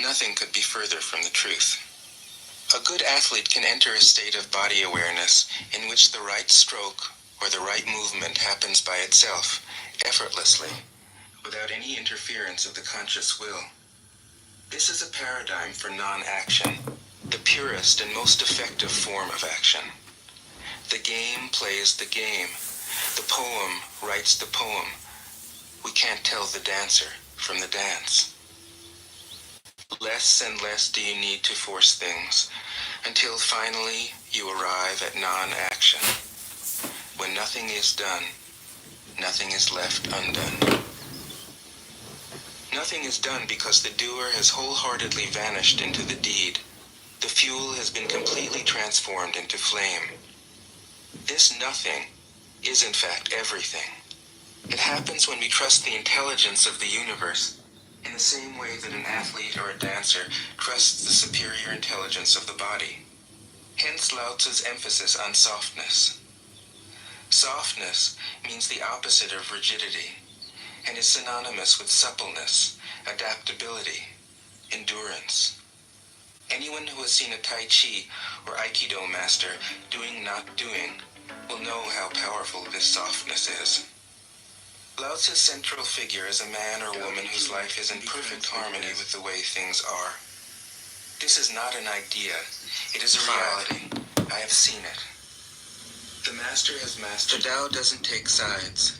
Nothing could be further from the truth. A good athlete can enter a state of body awareness in which the right stroke or the right movement happens by itself, effortlessly, without any interference of the conscious will. This is a paradigm for non-action, the purest and most effective form of action. The game plays the game. The poem writes the poem. We can't tell the dancer from the dance. Less and less do you need to force things, until finally you arrive at non-action. When nothing is done, nothing is left undone. Nothing is done because the doer has wholeheartedly vanished into the deed. The fuel has been completely transformed into flame. This nothing is in fact everything. It happens when we trust the intelligence of the universe, in the same way that an athlete or a dancer trusts the superior intelligence of the body. Hence Lao Tzu's emphasis on softness. Softness means the opposite of rigidity, and is synonymous with suppleness, adaptability, endurance. Anyone who has seen a Tai Chi or Aikido master doing not doing will know how powerful this softness is. Lao Tzu's central figure is a man or woman whose life is in perfect harmony with the way things are. This is not an idea, it is a reality. I have seen it. The master has mastered. The Tao doesn't take sides.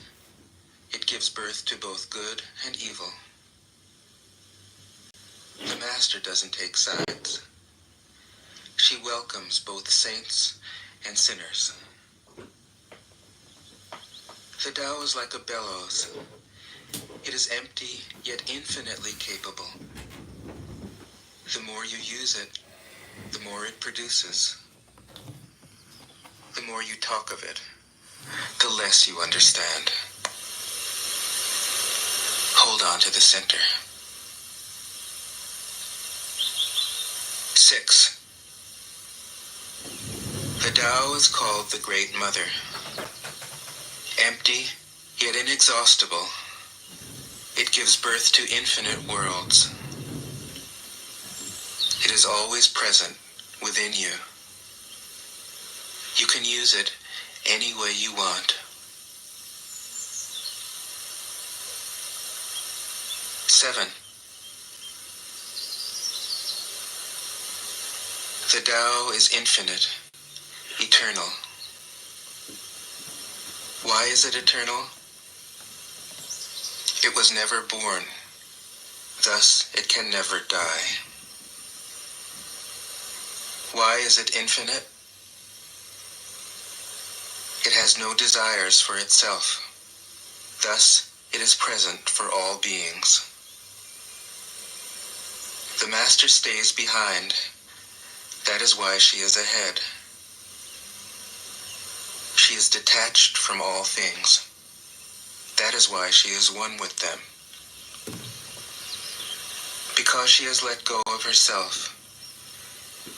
It gives birth to both good and evil. The master doesn't take sides. She welcomes both saints and sinners. The Tao is like a bellows. It is empty, yet infinitely capable. The more you use it, the more it produces. The more you talk of it, the less you understand. Hold on to the center. 6. The Tao is called the Great Mother. Empty, yet inexhaustible, it gives birth to infinite worlds. It is always present within you. You can use it any way you want. 7. The Tao is infinite, eternal. Why is it eternal? It was never born, thus it can never die. Why is it infinite? It has no desires for itself, thus it is present for all beings. The master stays behind, that is why she is ahead. She is detached from all things. That is why she is one with them. Because she has let go of herself,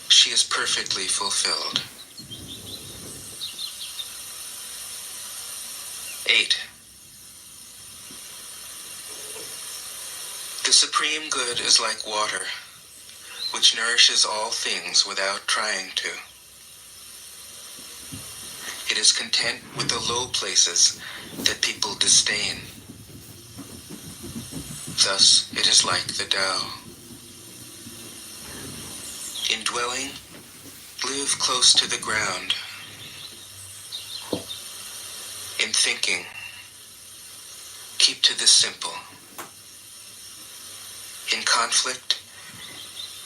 she is perfectly fulfilled. 8. The supreme good is like water, which nourishes all things without trying to. It is content with the low places that people disdain. Thus, it is like the Tao. In dwelling, live close to the ground. In thinking, keep to the simple. In conflict,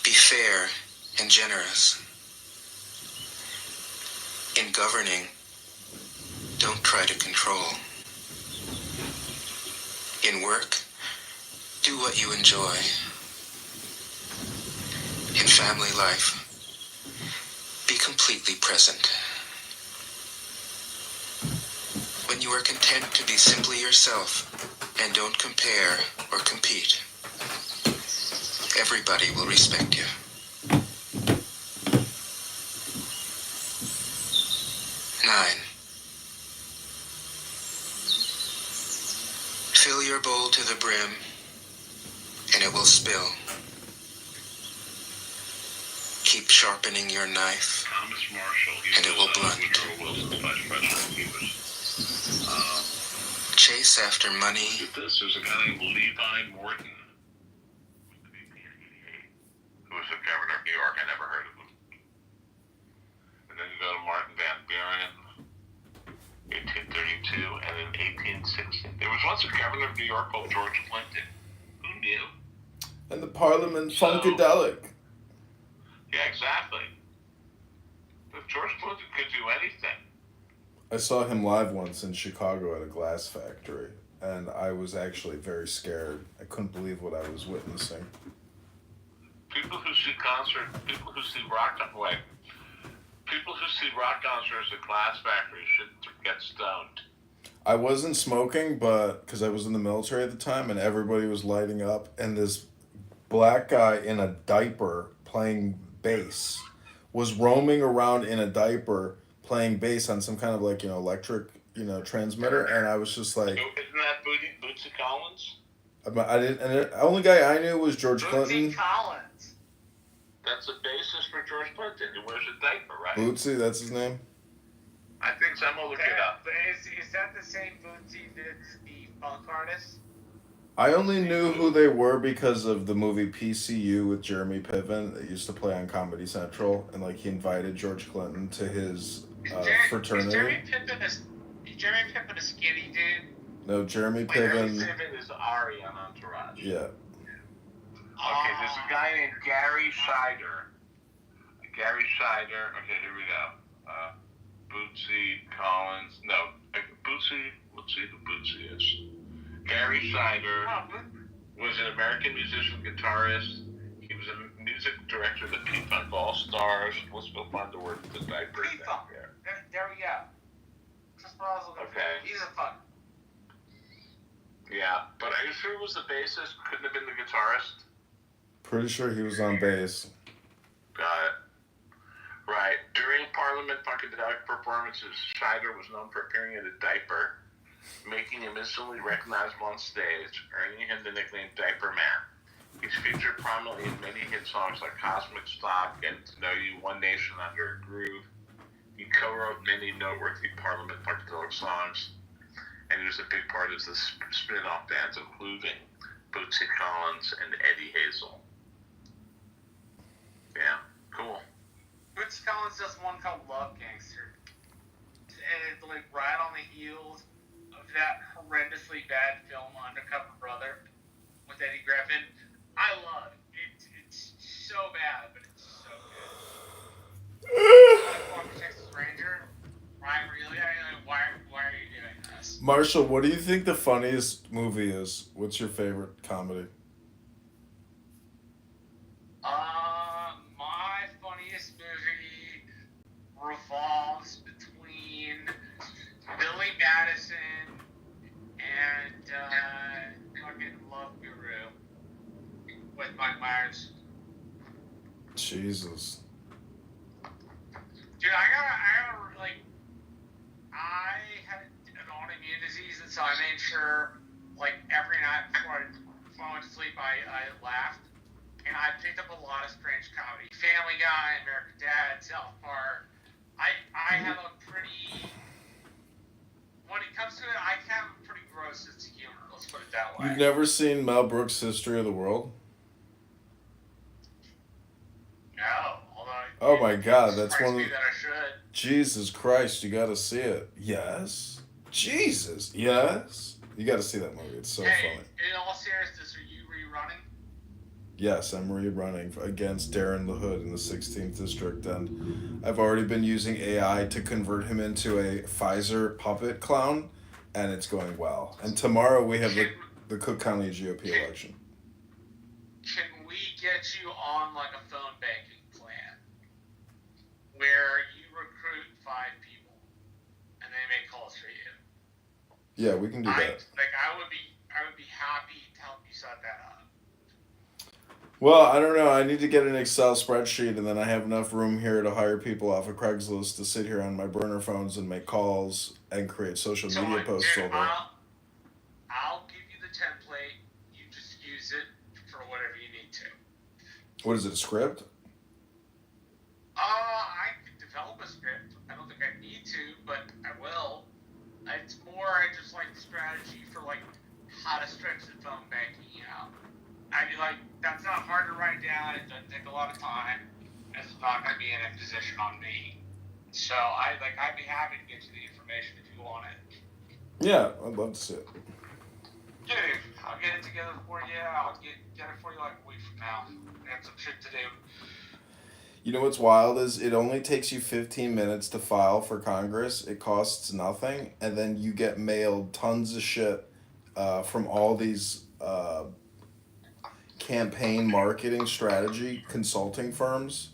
be fair and generous. In governing, don't try to control. In work, do what you enjoy. In family life, be completely present. When you are content to be simply yourself and don't compare or compete, everybody will respect you. 9. Fill your bowl to the brim and it will spill. Keep sharpening your knife, Thomas Marshall. and it will blunt. Woodrow Wilson's vice president. He was. Chase after money. Look at this. There's a guy named Levi Morton, who was the governor of New York. I never heard of him. And then you go to Martin Van Buren, 1832, and in 1860. There was once a governor of New York called George Clinton. Who knew? And the Parliament Funkadelic. Yeah, exactly. But George Clinton could do anything. I saw him live once in Chicago at a glass factory, and I was actually very scared. I couldn't believe what I was witnessing. People who see people who see rock concerts at glass factories should get stoned. I wasn't smoking, but because I was in the military at the time, and everybody was lighting up, and this black guy in a diaper playing bass was roaming around in a diaper playing bass on some kind of electric transmitter, and I was just like, isn't that Bootsy Collins? I didn't, and the only guy I knew was George Clinton. Bootsy Collins. That's the bassist for George Clinton. He wears a diaper, right? Bootsy, that's his name. I think so. I'm gonna look it up. But is that the same Bootsy that's the funk artist? I only knew who they were because of the movie PCU with Jeremy Piven that used to play on Comedy Central, and he invited George Clinton to his fraternity. Is Jeremy Piven a skinny dude? No, Jeremy Jeremy Piven. Piven is Ari on Entourage. Yeah. Okay, there's a guy named Gary Scheider. Okay, here we go. Bootsy Collins. No, Bootsy. Let's see who Bootsy is. Gary Scheider was an American musician, guitarist. He was a music director of the P-Funk All-Stars. Let's go find the word for the diaper. P-Funk. There we go. Just what I was looking for. He's a funk. Yeah, but are you sure he was the bassist? Couldn't have been the guitarist? Pretty sure he was on bass. Got it. Right. During Parliament Funkadelic performances, Scheider was known for appearing in a diaper, making him instantly recognizable on stage, earning him the nickname Diaper Man. He's featured prominently in many hit songs like Cosmic Stop, Getting to Know You, One Nation Under a Groove. He co-wrote many noteworthy Parliament Funkadelic songs, and he was a big part of the spin-off bands, including Bootsy Collins and Eddie Hazel. Yeah, cool. Bootsy Collins does one called Love Gangster. And right on the heels of that horrendously bad film Undercover Brother with Eddie Griffin. I love it. It's so bad, but it's so good. Former Texas Ranger. Ryan, really? Why are you doing this? Marshall, what do you think the funniest movie is? What's your favorite comedy? My funniest movie revolves between Billy Madison and fucking Love Guru with Mike Myers. Jesus. Dude, I had an autoimmune disease, and so I made sure, every night before I went to sleep, I laughed. And I picked up a lot of strange comedy. Family Guy, American Dad, South Park. I have a pretty... When it comes to it, I have a pretty gross sense of humor. Let's put it that way. You've never seen Mel Brooks' History of the World? No. Although Oh my God, that's one of the... that I should. Jesus Christ, you gotta see it. Yes. Jesus. Yes. You gotta see that movie. It's so funny. In all seriousness, are you rerunning? Yes, I'm rerunning against Darren LaHood in the 16th District, and I've already been using AI to convert him into a Pfizer puppet clown, and it's going well. And tomorrow we have the Cook County GOP election. Can we get you on a phone banking plan where you recruit 5 people and they make calls for you? Yeah, we can do that. I would be happy to help you set that up. Well, I don't know. I need to get an Excel spreadsheet, and then I have enough room here to hire people off of Craigslist to sit here on my burner phones and make calls and create social media posts all day. I'll give you the template. You just use it for What is it, a script? I could develop a script. I don't think I need to, but I will. It's more I just like the strategy for like how to stretch the phone banking out. I mean, like that's not hard to write down. It doesn't take a lot of time. It's not going to be an imposition on me. So I'd be happy to get you the information if you want it. Yeah, I'd love to see it. Dude, I'll get it together for you. I'll get it for you like a week from now. I have some shit to do. You know what's wild is it only takes you 15 minutes to file for Congress. It costs nothing, and then you get mailed tons of shit from all these campaign marketing strategy consulting firms.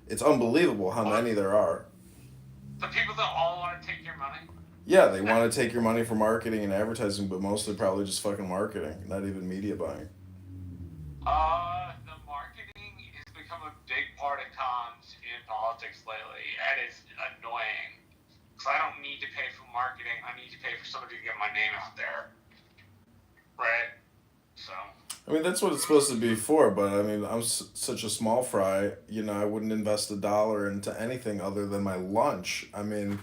It's unbelievable how many there are. The people that all want to take your money. Yeah, they want to take your money for marketing and advertising, but mostly probably just fucking marketing, not even media buying. The marketing has become a big part of comms in politics lately, and it's annoying. Because I don't need to pay for marketing, I need to pay for somebody to get my name out there. Right? So. I mean, that's what it's supposed to be for, but I mean, I'm such a small fry, you know, I wouldn't invest $1 into anything other than my lunch. I mean,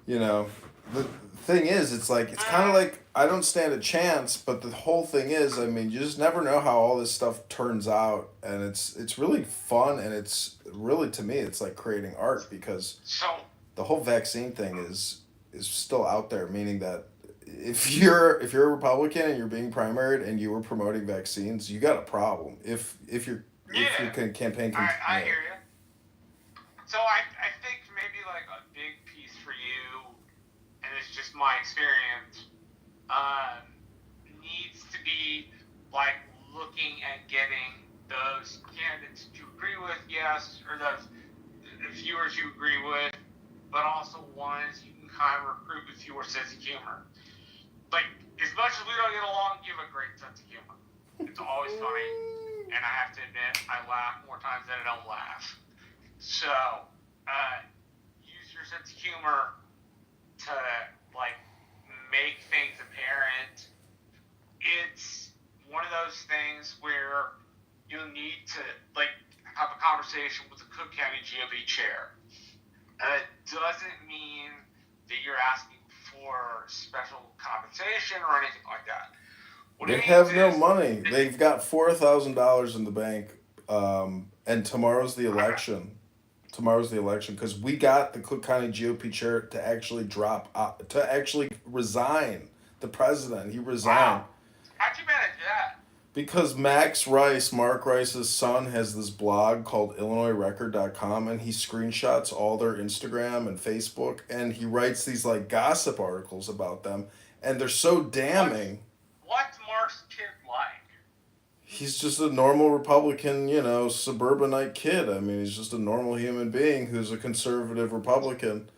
you know, the thing is, it's like, it's kind of like, I don't stand a chance, but the whole thing is, I mean, you just never know how all this stuff turns out, and it's really fun, and it's really, to me, it's like creating art, because the whole vaccine thing is still out there, meaning that if you're a Republican and you're being primaried and you were promoting vaccines, you got a problem. If your campaign can, I hear you. So I think maybe like a big piece for you, and it's just my experience, needs to be like looking at getting those candidates you agree with, yes, or those viewers you agree with, but also ones you can kind of recruit with your sense of humor. Like, as much as we don't get along, you have a great sense of humor. It's always funny, and I have to admit, I laugh more times than I don't laugh. So, use your sense of humor to, like, make things apparent. It's one of those things where you'll need to, like, have a conversation with the Cook County GOP chair. It doesn't mean that you're asking for special compensation or anything like that. They have no money. They've got $4,000 in the bank, and tomorrow's the election. Because we got the Cook County GOP chair to actually resign. The president, he resigned. Wow. How'd you manage that? Because Mark Rice's son, has this blog called IllinoisRecord.com, and he screenshots all their Instagram and Facebook, and he writes these like gossip articles about them, and they're so damning. What's Mark's kid like? He's just a normal Republican, you know, suburbanite kid. I mean, he's just a normal human being who's a conservative Republican.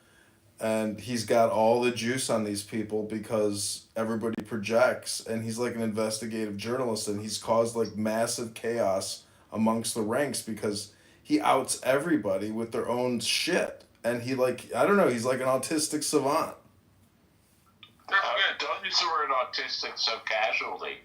And he's got all the juice on these people because everybody projects, and he's like an investigative journalist, and he's caused like massive chaos amongst the ranks because he outs everybody with their own shit. And he like, I don't know, he's like an autistic savant. Don't use the word autistic so casually.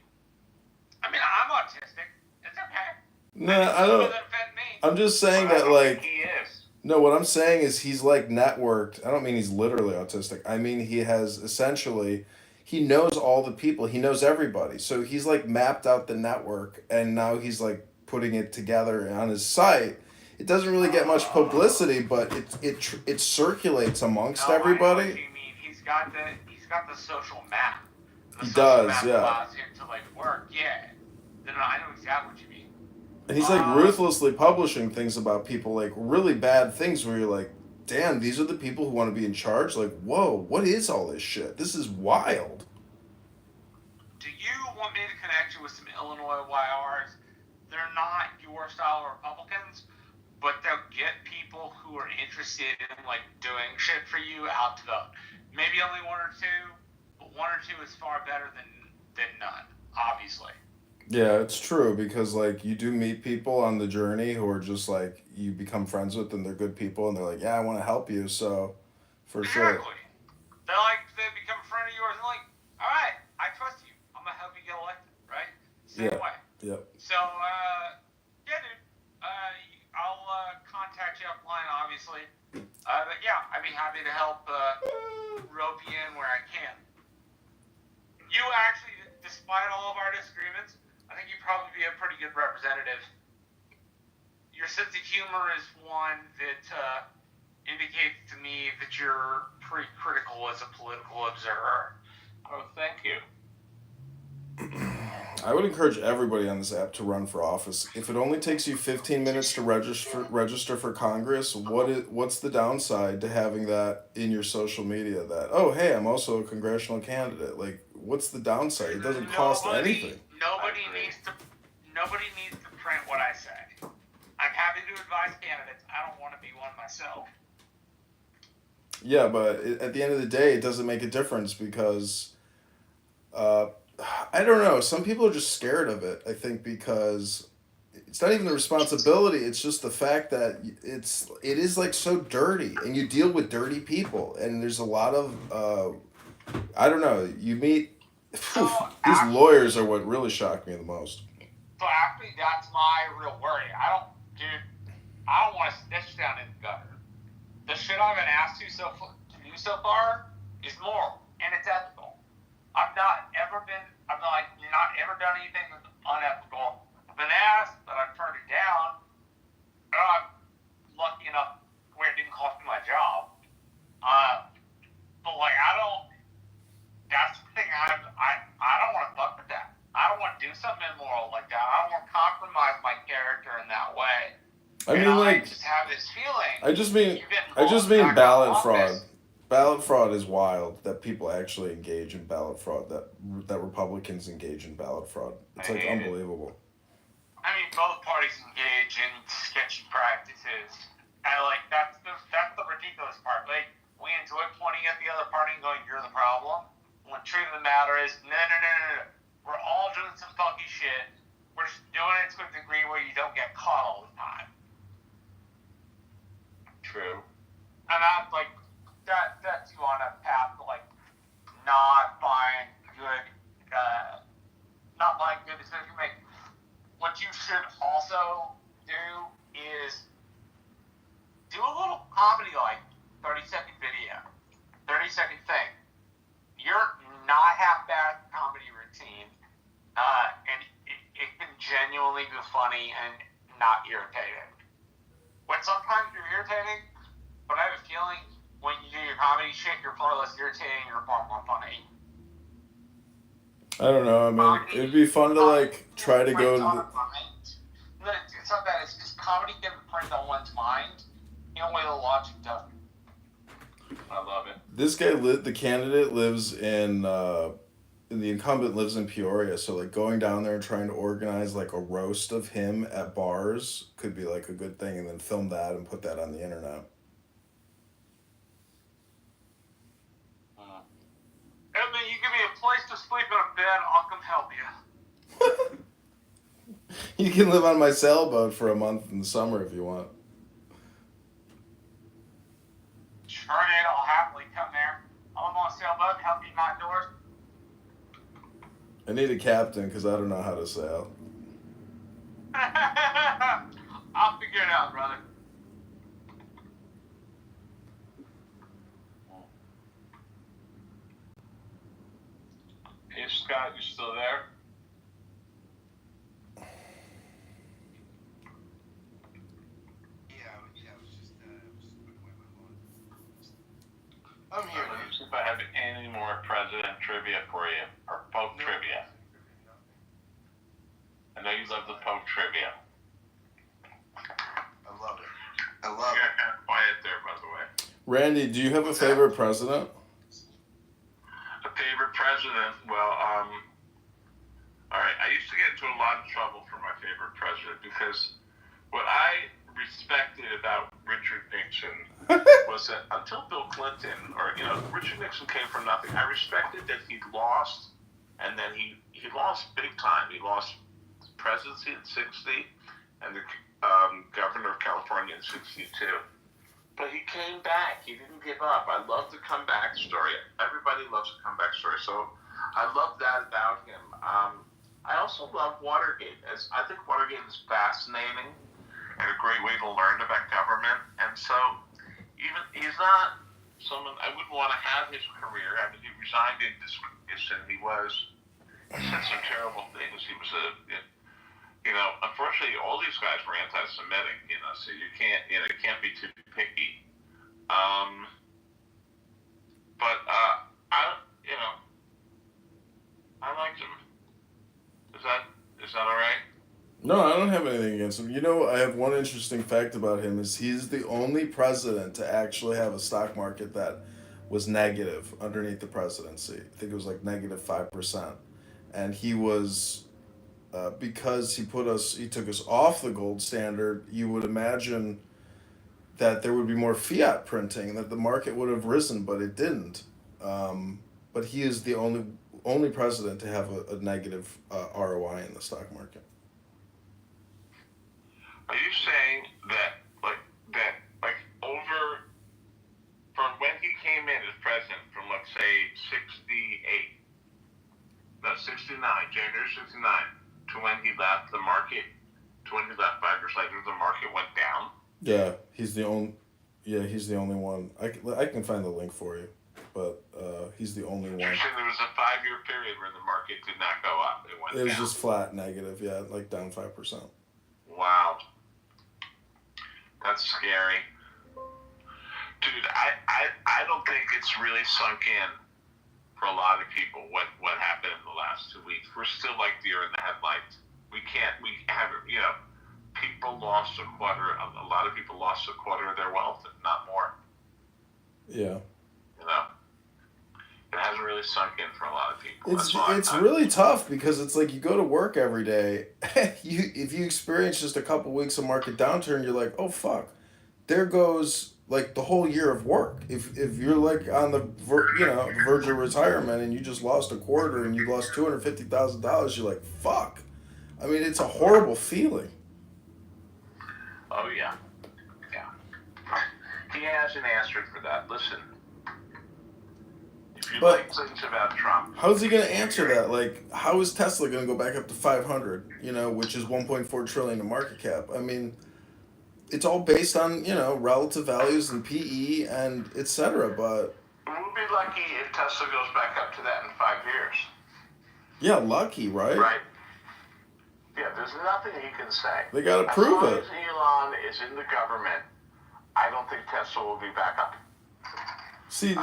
I mean, I'm autistic. It's okay. Nah, I don't. Doesn't offend me. I'm just saying that like. He is. No, what I'm saying is he's like networked. I don't mean he's literally autistic. I mean he has essentially, he knows all the people. He knows everybody. So he's like mapped out the network, and now he's like putting it together on his site. It doesn't really get much publicity, but it circulates amongst everybody. I know what you mean. He's got the social map. He does, yeah. Allows him to like work. Yeah. No, I know exactly what you mean. And he's like ruthlessly publishing things about people, like really bad things where you're like, damn, these are the people who want to be in charge? Like, whoa, what is all this shit? This is wild. Do you want me to connect you with some Illinois YRs? They're not your style Republicans, but they'll get people who are interested in like doing shit for you out to vote. Maybe only one or two, but one or two is far better than none, obviously. Yeah, it's true, because like you do meet people on the journey who are just like you become friends with, and they're good people, and they're like, yeah, I want to help you, so for sure. Exactly. They become a friend of yours, and like, all right, I trust you. I'm gonna help you get elected, right? Same way. Yep. So, yeah, dude, obviously. But yeah, I'd be happy to help rope you in where I can. You actually, despite all of our disagreements, I think you'd probably be a pretty good representative. Your sense of humor is one that indicates to me that you're pretty critical as a political observer. Oh, thank you. I would encourage everybody on this app to run for office. If it only takes you 15 minutes to register for Congress, what's the downside to having that in your social media? That, oh hey, I'm also a congressional candidate. Like, what's the downside? It doesn't cost anything. Nobody needs to print what I say. I'm happy to advise candidates. I don't want to be one myself. Yeah, but at the end of the day, it doesn't make a difference because, I don't know. Some people are just scared of it. I think because it's not even the responsibility. It's just the fact that it is like so dirty, and you deal with dirty people, and there's a lot of I don't know. You meet these lawyers are what really shocked me the most. So actually, that's my real worry. I don't want to snitch down in the gutter. The shit I've been asked to do so far is moral and it's ethical. I've not ever done anything unethical. I've been asked, but I've turned it down. I'm lucky enough where it didn't cost me my job. But like, that's the thing, I don't want to fuck with that. I don't want to do something immoral like that. I don't want to compromise my character in that way. I mean, like, I just have this feeling. I just mean ballot fraud. Ballot fraud is wild. That people actually engage in ballot fraud. That Republicans engage in ballot fraud. It's like unbelievable. I mean, both parties engage in sketchy practices, and like that's the ridiculous part. Like, we enjoy pointing at the other party and going, "You're the problem." When the truth of the matter is, no. We're all doing some funky shit. We're just doing it to a degree where you don't get caught all the time. True. And that's like that's you on a path to like not find good decision making. What you should also do is do a little comedy, like 30-second video, 30-second thing. You're not half bad comedy routine, and it can genuinely be funny and not irritating. When sometimes you're irritating, but I have a feeling when you do your comedy shit, you're far less irritating, you're far more funny. I don't know. I mean, it'd be fun to like try to go to the... It's not that. It's just comedy can print on one's mind in a way the logic doesn't. I love it. This guy, the candidate, lives in... the incumbent lives in Peoria, so like going down there and trying to organize like a roast of him at bars could be like a good thing, and then film that and put that on the internet. And then you give me a place to sleep in a bed, I'll come help you. You can live on my sailboat for a month in the summer if you want. Sure, Nate, I'll happily come there. I'll live on a sailboat, help you knock doors. I need a captain because I don't know how to sail. I'll figure it out, brother. Hey, Scott, you still there? Yeah, I was just putting away my phone. I'm here. Let me see if I have any more president trivia for you, or Pope trivia. I know you love the Pope trivia. I love it. You're kind of quiet there, by the way. Randy, do you have a favorite president? A favorite president? Well, all right. I used to get into a lot of trouble for my favorite president because what I respected about Richard Nixon was that until Bill Clinton, or Richard Nixon came from nothing. I respected that he lost, and then he lost big time. He lost the presidency in '60 and the governor of California in '62. But he came back. He didn't give up. I love the comeback story. Everybody loves a comeback story. So I love that about him. I also love Watergate. I think Watergate is fascinating and a great way to learn about government. And so even he's not someone I wouldn't want to have his career. I mean, he resigned in disgrace, and he said some terrible things. He was unfortunately, all these guys were anti-Semitic. So you can't be too picky. But I liked him. Is that all right? No, I don't have anything against him. You know, I have one interesting fact about him is he's the only president to actually have a stock market that was negative underneath the presidency. I think it was like negative 5%. And he was because he took us off the gold standard, you would imagine that there would be more fiat printing, that the market would have risen, but it didn't. But he is the only president to have a negative ROI in the stock market. Are you saying that over from when he came in as president, from let's say 69, January 69, to when he left the market, to when he left 5 years later, the market went down? Yeah, he's the only. Yeah, he's the only one. I can find the link for you, but he's the only one. You're saying there was a 5-year period where the market did not go up; it went down. It was just flat negative. Yeah, like down 5%. Wow, that's scary, dude. I don't think it's really sunk in for a lot of people what happened in the last 2 weeks. We're still like deer in the headlights. We haven't, people lost a lot of people lost a quarter of their wealth, if not more. Yeah. It hasn't really sunk in for a lot of people. It's really tough because it's like you go to work every day. If you experience just a couple weeks of market downturn, you're like, oh fuck, there goes like the whole year of work. If you're like on the verge of retirement and you just lost a quarter and you lost $250,000, you're like, fuck. I mean, it's a horrible feeling. Oh yeah. He hasn't answered for that. Listen. If you like things about Trump, how's he going to answer that? Like, how is Tesla going to go back up to 500? Which is 1.4 trillion in market cap. I mean, it's all based on relative values and PE and etc. But we'll be lucky if Tesla goes back up to that in 5 years. Yeah, lucky, right? Right. Yeah, there's nothing he can say. They got to prove it. As long as Elon is in the government, I don't think Tesla will be back up. See,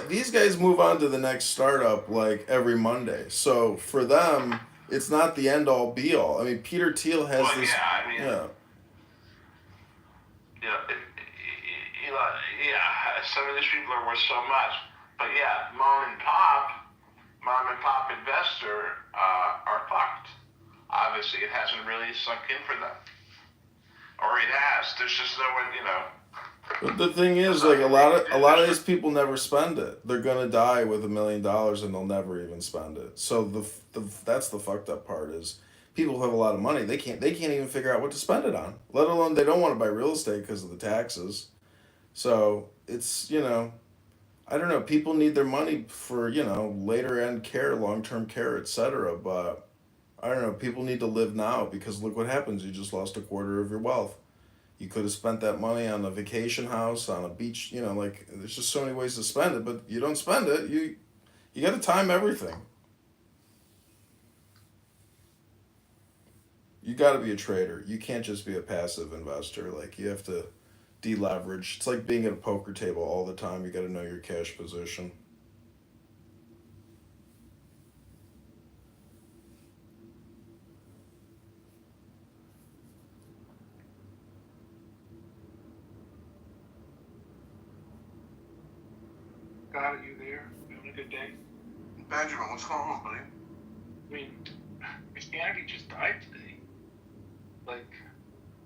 these guys move on to the next startup like every Monday. So for them, it's not the end all be all. I mean, Peter Thiel has this. Some of these people are worth so much, but mom and pop investor are fucked. Obviously, it hasn't really sunk in for them, or it has. There's just no one, But the thing is, like a lot of these people never spend it. They're gonna die with $1 million and they'll never even spend it. So that's the fucked up part is people who have a lot of money they can't even figure out what to spend it on. Let alone they don't want to buy real estate because of the taxes. So it's I don't know. People need their money for later end care, long term care, etc. But I don't know. People need to live now because look what happens. You just lost a quarter of your wealth. You could have spent that money on a vacation house, on a beach, like there's just so many ways to spend it, but you don't spend it. You got to time everything. You got to be a trader. You can't just be a passive investor. Like you have to deleverage. It's like being at a poker table all the time. You got to know your cash position. God, are you there? Having a good day? Benjamin, what's going on, buddy? I mean, Christianity just died today. Like,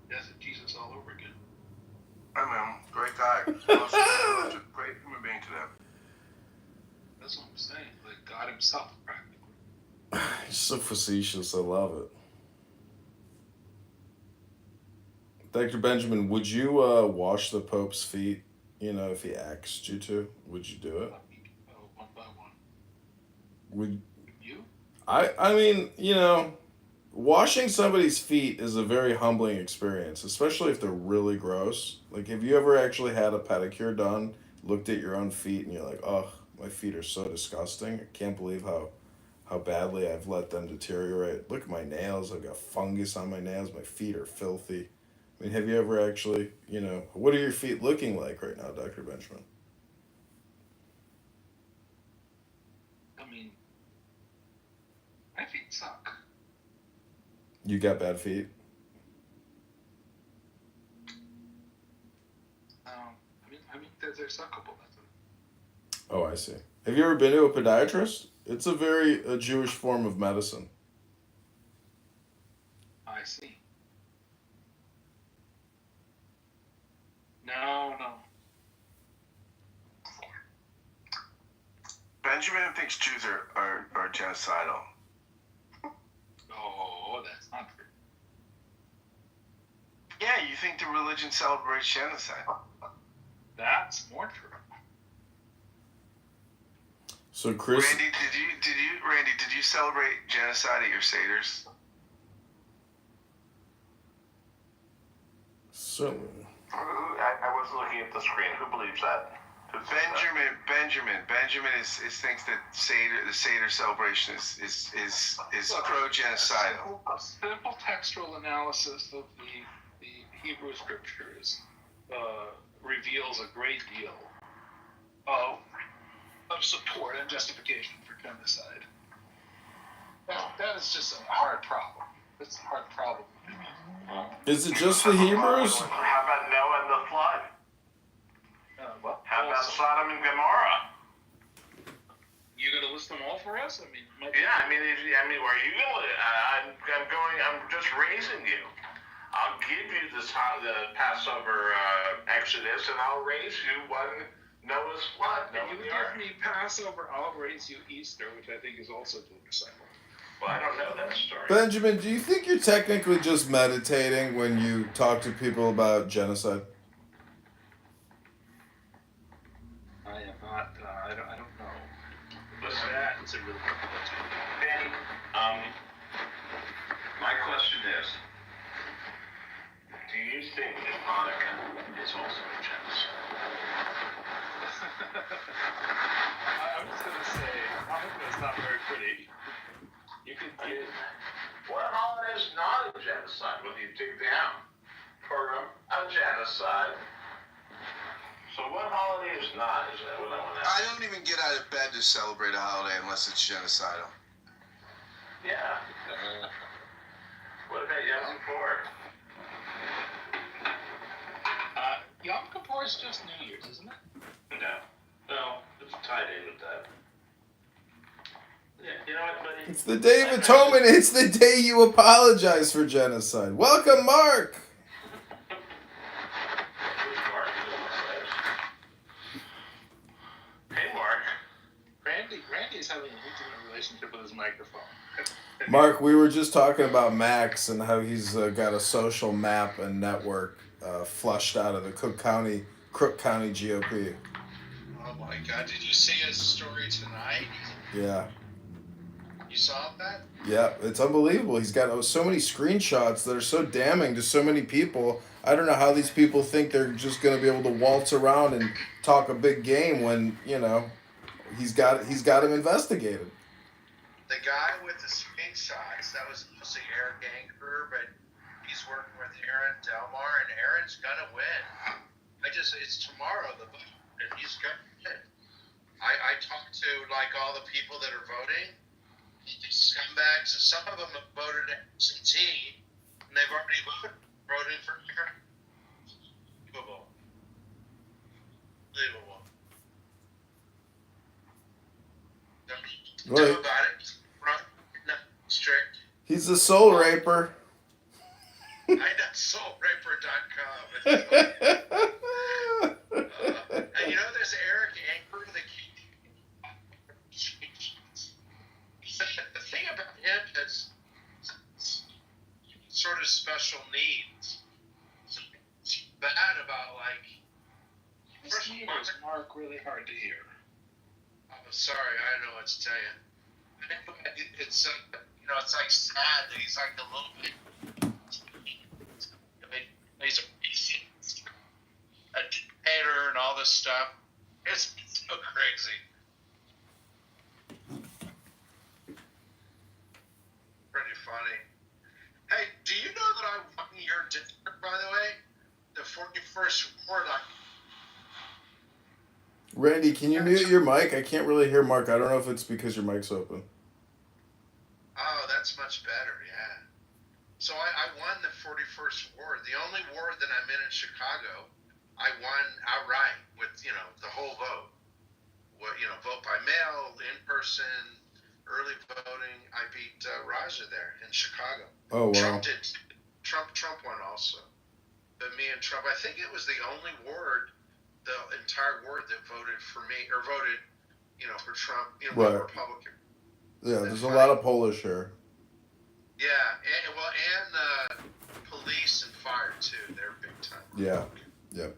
that's Jesus all over again. I mean, great guy. Great human being today. That's what I'm saying. Like, God himself, practically. He's so facetious. I love it. Dr. Benjamin, would you wash the Pope's feet? If he asked you to, would you do it? One by one. Would you? I mean, Washing somebody's feet is a very humbling experience, especially if they're really gross. Like, have you ever actually had a pedicure done, looked at your own feet, and you're like, "Oh, my feet are so disgusting. I can't believe how badly I've let them deteriorate. Look at my nails. I've got fungus on my nails. My feet are filthy." I mean, have you ever actually, what are your feet looking like right now, Dr. Benjamin? I mean, my feet suck. You got bad feet? I mean, they're suckable. That's Oh, I see. Have you ever been to a podiatrist? It's a very Jewish form of medicine. I see. No. Benjamin thinks Jews are genocidal. Oh, that's not true. Yeah, you think the religion celebrates genocide? That's more true. So, Chris. Randy, did you celebrate genocide at your seders? Certainly. I was looking at the screen. Who believes that? Benjamin thinks that the Seder celebration is pro genocidal. A simple textual analysis of the Hebrew scriptures reveals a great deal of support and justification for genocide. That is just a hard problem. It's a hard problem. Is it just the Hebrews? How about Noah and the flood? How about Sodom and Gomorrah? You gonna list them all for us? I mean, Yeah, are you gonna? I'm just raising you. I'll give you the Passover Exodus, and I'll raise you one Noah's flood. And you give me Passover, I'll raise you Easter, which I think is also genocidal. Well, I don't know that story. Benjamin, do you think you're technically just meditating when you talk to people about genocide? I am not. I don't know. Listen, That's a really good question. Danny, my question is, do you think that Hanukkah is also a genocide? I'm just gonna say, Hanukkah is not very pretty. You can get. What holiday is not a genocide when you dig down? Purim, a genocide. So what holiday is not? Is that what I want to ask? I don't even get out of bed to celebrate a holiday unless it's genocidal. Yeah. What about Yom Kippur? Yom Kippur is just New Year's, isn't it? No, it's tied in with that. Yeah, you know what, buddy? It's the Day of Atonement. It's the day you apologize for genocide. Welcome, Mark. Who's Mark? Hey, Mark. Randy is having an intimate relationship with his microphone. Mark, we were just talking about Max and how he's got a social map and network flushed out of the Crook County GOP. Oh my God! Did you see his story tonight? Yeah. You saw that? Yeah, it's unbelievable. He's got so many screenshots that are so damning to so many people. I don't know how these people think they're just going to be able to waltz around and talk a big game when, he's got him investigated. The guy with the screenshots, that was mostly Eric Anker, but he's working with Aaron Delmar, and Aaron's gonna win. It's tomorrow, the vote, and he's gonna win. I talked to all the people that are voting. These scumbags, some of them have voted absentee, and they've already voted for Aaron. Unbelievable. Don't do about it. Strict. He's a soul raper. I know soulraper.com. And there's Eric Anker, the thing about him is sort of special needs. It's bad about This name is Mark really hard to hear. I'm sorry, I don't know what to tell you. It's you know, it's like sad that he's like a little bit. He's a dictator and all this stuff. It's so crazy. Pretty funny. Hey, do you know that I won your district, by the way? The 41st ward. Randy, can you mute your mic? I can't really hear Mark. I don't know if it's because your mic's open. Oh, that's much better, yeah. So I won the 41st ward. The only ward that I'm in Chicago, I won outright with, you know, the whole vote. What, you know, vote by mail, in person, early voting. I beat Raja there in Chicago. Oh, wow. Trump did. Trump won also. But me and Trump, I think it was the only ward, the entire ward that voted for me, or voted, you know, for Trump, you know, Right. Republican. Yeah, there's a lot of Polish here. Yeah, and police and fire too. They're big time. Yeah, yep.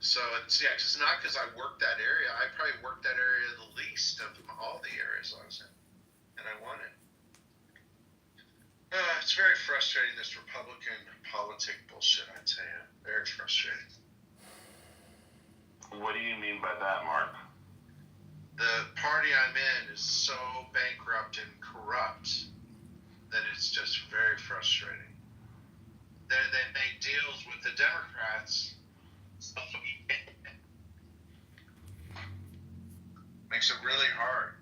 So it's not because I worked that area. I probably worked that area the least of all the areas I was in, and I won it. It's very frustrating, this Republican politic bullshit. I tell you, very frustrating. What do you mean by that, Mark? The party I'm in is so bankrupt and corrupt that it's just very frustrating. They make deals with the Democrats. Makes it really hard.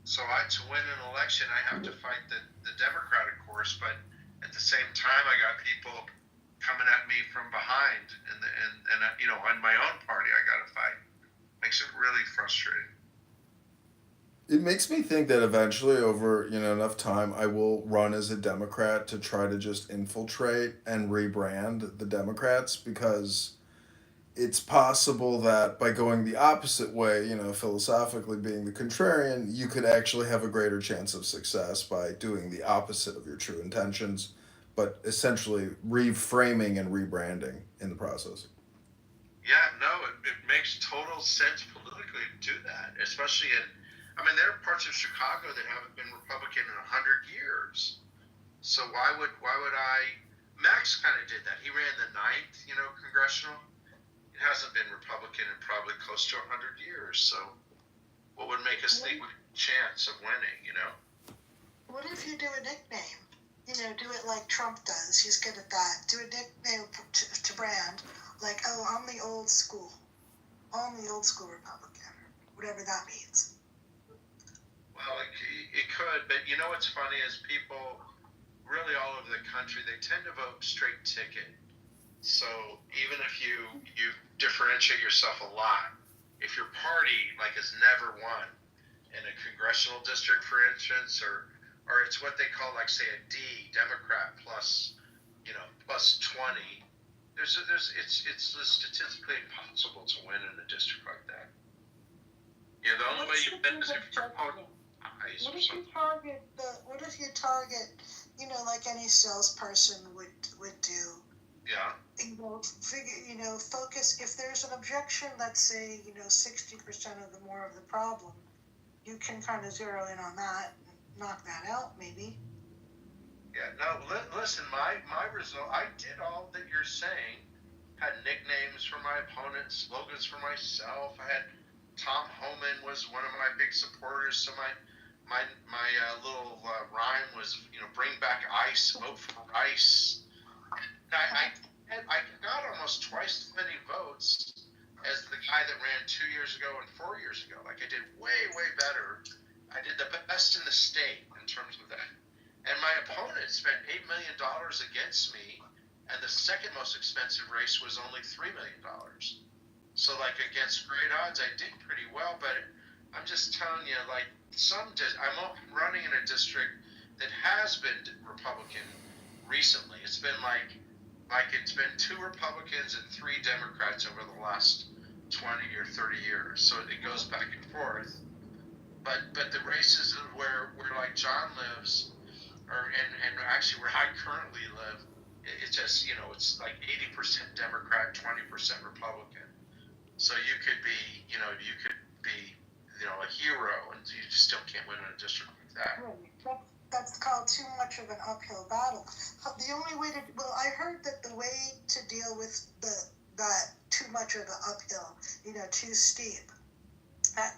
So to win an election, I have to fight the Democratic course, but at the same time, I got people coming at me from behind, and you know, on my own party, I got to fight. Makes it really frustrating. It makes me think that eventually, over enough time, I will run as a Democrat to try to just infiltrate and rebrand the Democrats, because it's possible that by going the opposite way, philosophically being the contrarian, you could actually have a greater chance of success by doing the opposite of your true intentions, but essentially reframing and rebranding in the process. Yeah, no, it makes total sense politically to do that, especially there are parts of Chicago that haven't been Republican in 100 years. So why would I? Max kind of did that. He ran the 9th, congressional. It hasn't been Republican in probably close to 100 years. So what would make us think we have a chance of winning, What if you do a nickname? Do it like Trump does. He's good at that. Do a nickname to brand, like, oh, I'm the old school Republican, whatever that means. Well, it could, but what's funny is people really all over the country, they tend to vote straight ticket. So even if you differentiate yourself a lot, if your party has never won in a congressional district, for instance, or it's what they call say a D, Democrat plus 20, it's statistically impossible to win in a district like that. The only way you win is if you're voting. What if you target, like any salesperson would do? Yeah. Focus. If there's an objection, let's say 60% of the problem, you can kind of zero in on that and knock that out, maybe. Yeah. No. Listen. My result. I did all that you're saying. Had nicknames for my opponents, slogans for myself. I had Tom Homan was one of my big supporters. So my little rhyme was, bring back ICE, vote for ICE. I got almost twice as many votes as the guy that ran 2 years ago and 4 years ago. I did way, way better. I did the best in the state in terms of that. And my opponent spent $8 million against me, and the second most expensive race was only $3 million. So, against great odds, I did pretty well, but I'm just telling you, I'm running in a district that has been Republican recently. It's been it's been 2 Republicans and 3 Democrats over the last 20 or 30 years. So it goes back and forth. But the races where John lives, and actually where I currently live, it's just, it's 80% Democrat, 20% Republican. So you could be, a hero, and you still can't win in a district like that. That's called too much of an uphill battle. The only way to, well, I heard that the way to deal with that too much of an uphill, too steep,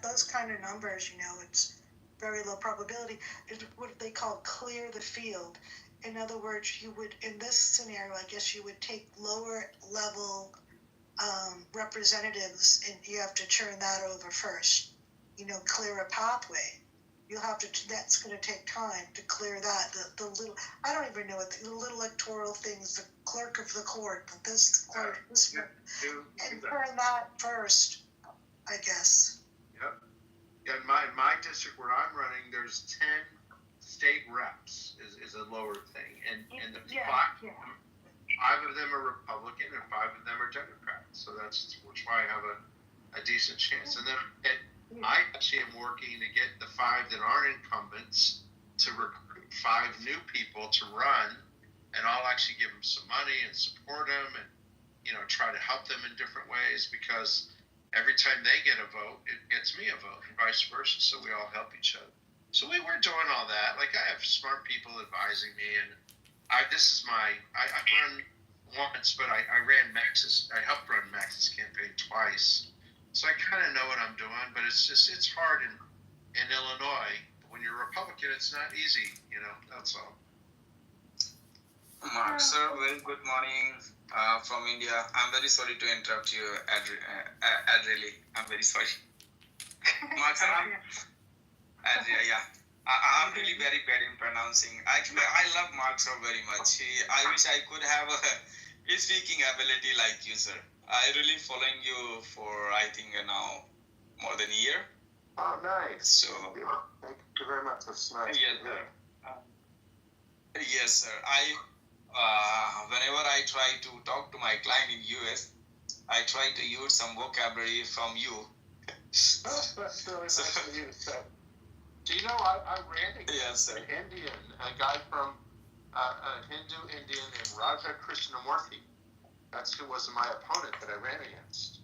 those kind of numbers, it's very low probability, is what they call clear the field. In other words, you would, in this scenario, I guess you would take lower level representatives and you have to turn that over first, clear a pathway. You'll have to, that's going to take time to clear that, the little, I don't even know what the little electoral things, the clerk of the court, this clerk, this one, and turn that first, I guess. Yep. In my district where I'm running, there's 10 state reps is a lower thing, and the five of them are Republican and 5 of them are Democrats. So that's why I have a decent chance. And then I actually am working to get the 5 that aren't incumbents to recruit 5 new people to run, and I'll actually give them some money and support them, and try to help them in different ways, because every time they get a vote, it gets me a vote, and vice versa. So we all help each other. So we're doing all that. Like, I have smart people advising me, and I run once, but I helped run Max's campaign twice. So I kind of know what I'm doing, but it's hard in Illinois. When you're a Republican, it's not easy, that's all. Mark, sir, very good morning from India. I'm very sorry to interrupt you, Adrili. I'm very sorry. Mark, sir, Adria, yeah. I'm really very bad in pronouncing. Actually, I love Mark sir very much. I wish I could have a speaking ability like you, sir. I really following you for, I think, now more than a year. Oh, nice. So, thank you very much. That's nice. Yes, sir. Yes, sir. Whenever I try to talk to my client in US, I try to use some vocabulary from you. That's really nice of you. So, do you know, I ran against an Indian, a guy from a Hindu Indian named Raja Krishnamurthy. That's who was my opponent that I ran against.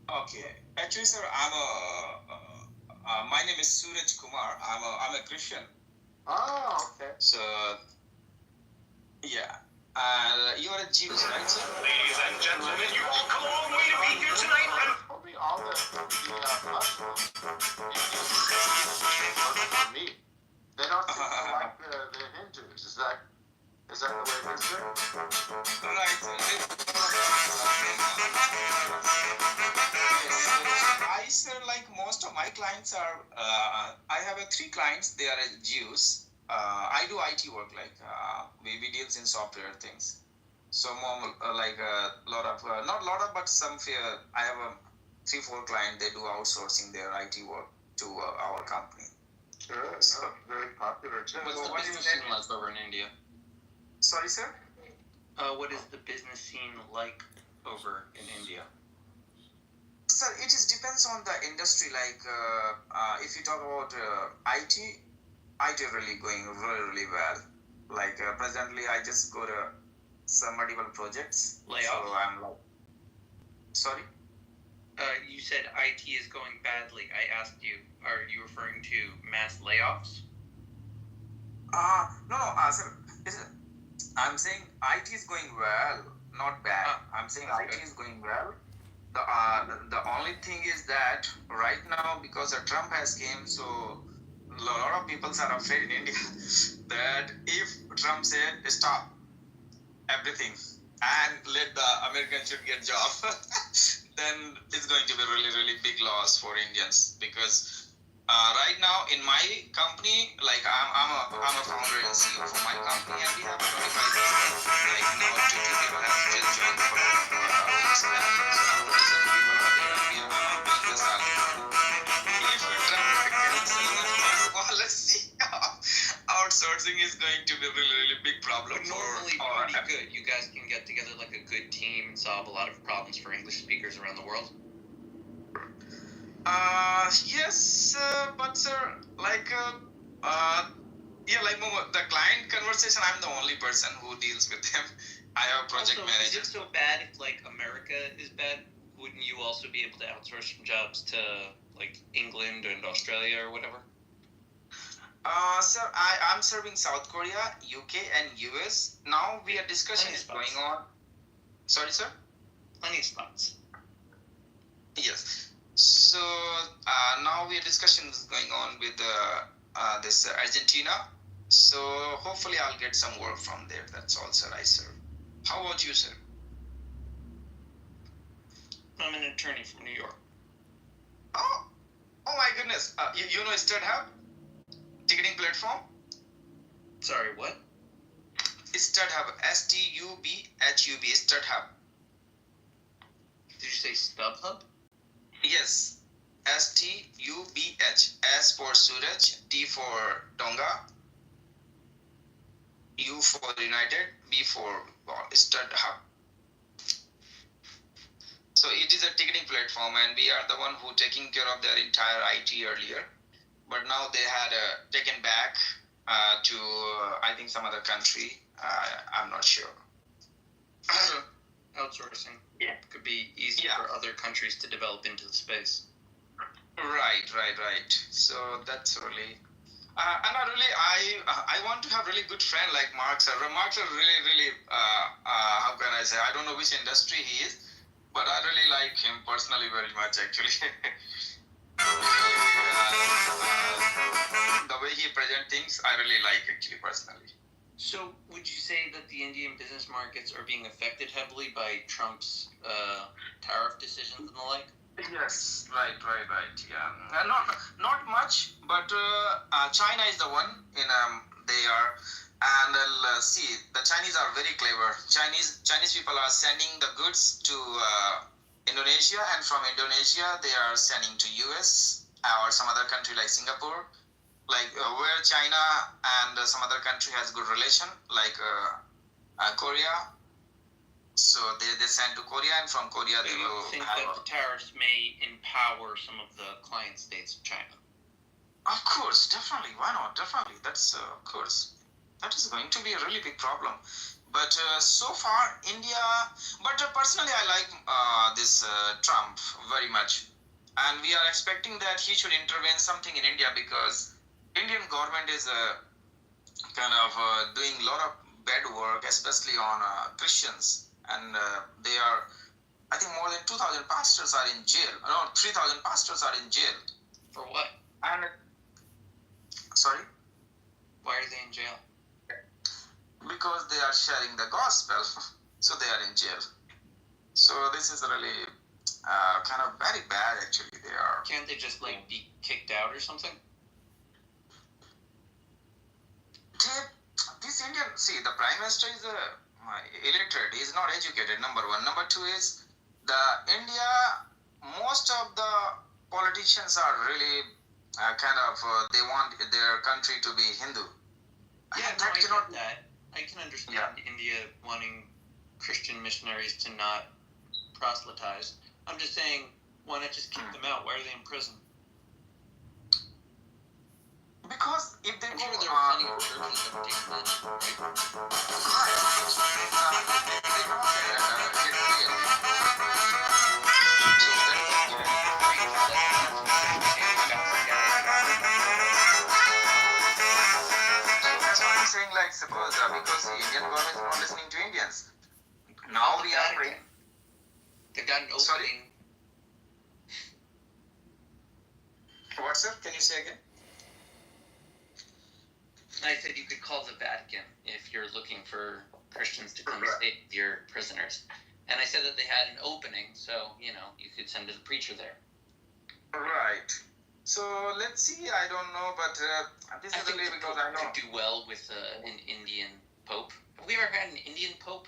Okay. Actually, sir, my name is Suraj Kumar. I'm a Christian. Oh, okay. So, yeah. You are a Jews, right, sir? Ladies and gentlemen, you all come a long way to be here tonight. Told me all the Muslims for me. They don't seem to like the Hindus. Is that the way it is? Right, sir. Like most of my clients are, I have 3 clients. They are Jews. I do IT work, like we deals in software things. So more like a lot of, not a lot of, but some. I have 3-4 clients. They do outsourcing their IT work to our company. Sure, so, very popular too. What's the business scene like over in India? Sorry, sir? What is the business scene like over in India? Sir, it depends on the industry. Like, if you talk about IT really going really well. Like, presently, I just got some multiple projects. Layoffs? So I'm like, sorry? You said IT is going badly. I asked you, are you referring to mass layoffs? No, sir. I'm saying IT is going well, not bad. I'm saying IT is going well. The only thing is that right now, because Trump has came, so a lot of people are afraid in India that if Trump said stop everything and let the Americans should get job, then it's going to be really, really big loss for Indians, because right now in my company, like I'm a founder and CEO for my company, and we have 25 people. Like now 2 people have just joined for this lab. So now 27 people are there, and we have a business if Trump gets policy, outsourcing is going to be a really, really big problem. But normally pretty good. You guys can get together like a good team and solve a lot of problems for English speakers around the world. Yes, but sir, like, like the client conversation, I'm the only person who deals with them. I have a project manager. Is it so bad if like America is bad? Wouldn't you also be able to outsource some jobs to like England and Australia or whatever? Sir, I'm serving South Korea, UK, and US. Now we are discussion is going on. Sorry, sir. Plenty of spots. Yes. So now we are discussion is going on with this Argentina. So hopefully I'll get some work from there. That's all, sir. I serve. How about you, sir? I'm an attorney from New York. Oh my goodness. You know Stud Hub? Ticketing platform? Sorry, what? Stud Hub. STUBHUB. Stud Hub. Did you say StubHub? Yes. STUBH. S for Suraj, T for Tonga, U for United, B for Stud Hub. So it is a ticketing platform, and we are the one who taking care of their entire IT earlier. But now they had taken back to I think some other country. I'm not sure. Outsourcing. Yeah. Could be easy for other countries to develop into the space. Right. So that's really, and I want to have really good friend like Mark sir. Mark sir really, how can I say? I don't know which industry he is, but I really like him personally very much actually. The way he present things, I really like actually personally. So, would you say that the Indian business markets are being affected heavily by Trump's tariff decisions and the like? Yes, right. Yeah, not much, but China is the one. They are, and see, the Chinese are very clever. Chinese people are sending the goods to Indonesia, and from Indonesia they are sending to US or some other country like Singapore, like where China and some other country has good relation, like Korea. So they send to Korea, and from Korea they will think have. that the tariffs may empower some of the client states of China. Of course, definitely. Why not? Definitely. That's of course. That is going to be a really big problem. But so far, India. But personally, I like this Trump very much, and we are expecting that he should intervene something in India because Indian government is kind of doing a lot of bad work, especially on Christians. And they are, I think more than 2,000 pastors are in jail. No, 3,000 pastors are in jail. For what? And sorry? Why are they in jail? Because they are sharing the gospel, so they are in jail. So this is really kind of very bad actually. They are. Can't they just be kicked out or something? This Indian, see, the Prime Minister is illiterate. He is not educated, number one. Number two is the India, most of the politicians are really kind of, they want their country to be Hindu. Yeah, no, I get that. I can understand India wanting Christian missionaries to not proselytize. I'm just saying, why not just kick them out? Why are they in prison? Because if they I'm sure there are plenty of churches that take money, I'm saying like suppose because the Indian government is not listening to Indians. Now we are praying. They got an opening. Sorry. What, sir? Can you say again? I said you could call the Vatican if you're looking for Christians to come stay with your prisoners. And I said that they had an opening, so, you could send a preacher there. Right. So, let's see, I don't know, but this is the way because I know. Could do well with an Indian pope. Have we ever had an Indian pope?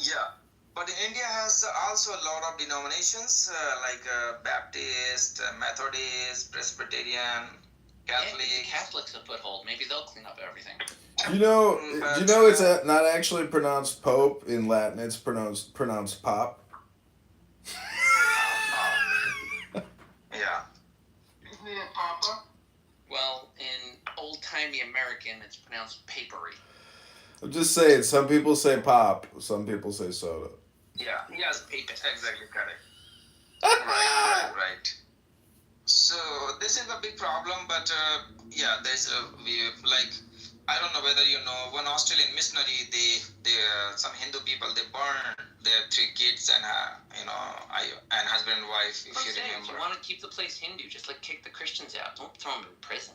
Yeah. But India has also a lot of denominations like Baptist, Methodist, Presbyterian, Catholic. Yeah, Catholics a foothold. Maybe they'll clean up everything. Do you know it's not actually pronounced Pope in Latin? It's pronounced Pop. Yeah. Isn't it Papa? Well, in old-timey American, it's pronounced papery. I'm just saying, some people say pop, some people say soda. Yeah, yes, exactly correct. Right. So this is a big problem, but yeah, there's a like I don't know whether you know one Australian missionary. They some Hindu people they burn their 3 kids and and husband and wife. If I'm you saying, if remember. you want to keep the place Hindu, just like kick the Christians out. Don't throw them in prison.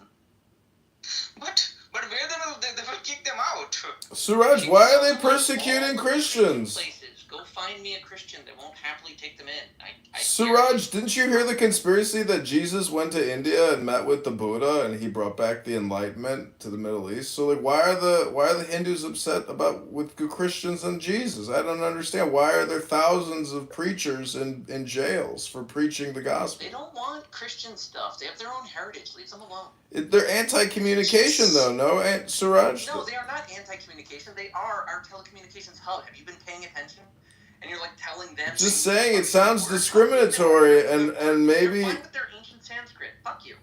But where they will kick them out. Suraj, why are they persecuting Christians? Places. Go find me a Christian that won't happily take them in. I Suraj, didn't you hear the conspiracy that Jesus went to India and met with the Buddha and he brought back the Enlightenment to the Middle East? So like, why are the Hindus upset with the Christians and Jesus? I don't understand. Why are there thousands of preachers in jails for preaching the gospel? They don't want Christian stuff. They have their own heritage. Leave them alone. They're anti-communication, though, no, Suraj? No, they are not anti-communication. They are our telecommunications hub. Have you been paying attention? And you're like telling them. Just saying, it sounds discriminatory, and maybe. Fine with their ancient Sanskrit. Fuck you.